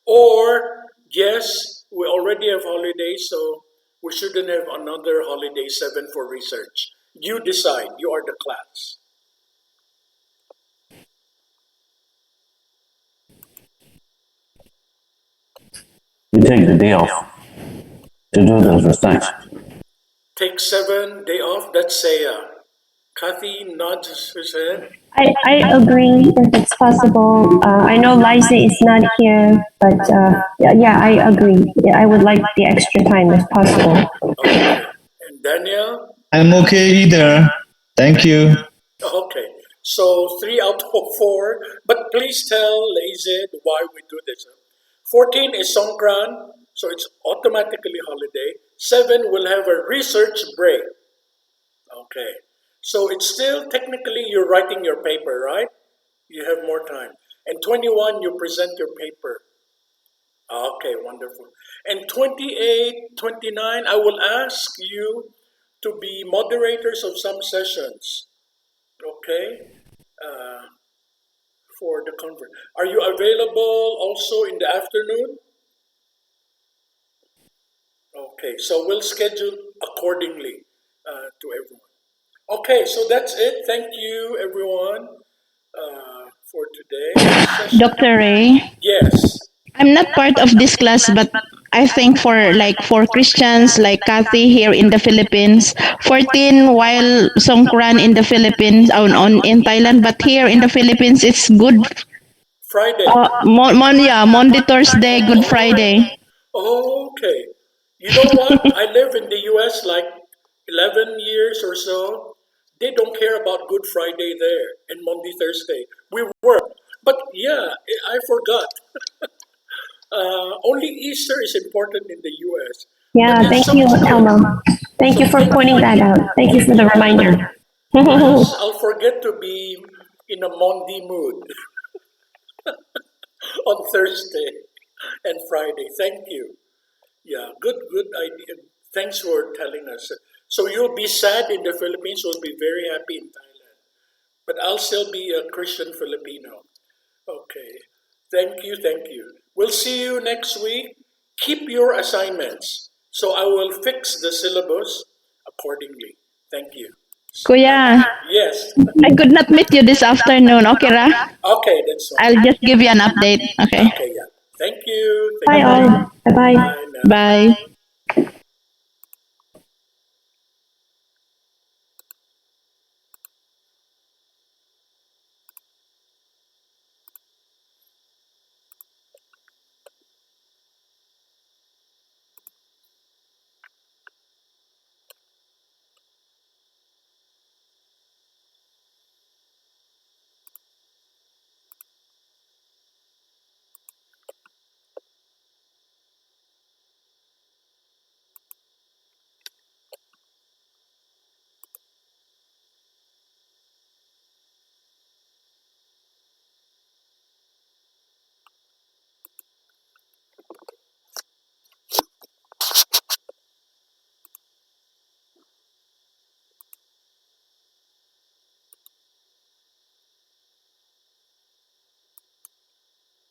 Or yes, we already have holidays, so we shouldn't have another holiday 7 for research. You decide. You are the class. You take the day off to do the research. Take 7 day off. That's Saya. Kathy nods his head. I agree if it's possible. I know Liza is not here, but yeah, I agree. Yeah, I would like the extra time if possible. Okay. And Daniel? I'm okay either. Thank you. Okay. So 3 out of 4. But please tell Lazy why we do this. 14 is Songkran, so it's automatically holiday. 7 will have a research break. Okay. So it's still technically you're writing your paper, right? You have more time. And 21, you present your paper. Okay, wonderful. And 28, 29, I will ask you to be moderators of some sessions. Okay? For the conference. Are you available also in the afternoon? Okay, so we'll schedule accordingly to everyone. Okay, so that's it. Thank you, everyone, for today's session. Dr. Ray, Yes. I'm not part of this class, but I think for Christians like Kathy here in the Philippines, 14 while Songkran in the Philippines on in Thailand, but here in the Philippines it's Good Friday. Monday, Thursday, Good Friday. Okay. You know what? I live in the US like 11 years or so. They don't care about Good Friday there and Monday, Thursday. We work. But yeah, I forgot. Only Easter is important in the US. Yeah, But in thank some you, states- Elmo. Thank you for pointing that out. Thank you for the reminder. Else I'll forget to be in a Monday mood on Thursday and Friday. Thank you. Yeah, good idea. Thanks for telling us. So you'll be sad in the Philippines, you'll be very happy in Thailand. But I'll still be a Christian Filipino. Okay. Thank you, thank you. We'll see you next week. Keep your assignments. So I will fix the syllabus accordingly. Thank you. Kuya, Yes. I could not meet you this afternoon. Okay, Ra? Okay, that's fine. I'll just give you an update. Okay. Okay, yeah. Thank you. Bye Thank you. all. Bye-bye. Bye now. Bye.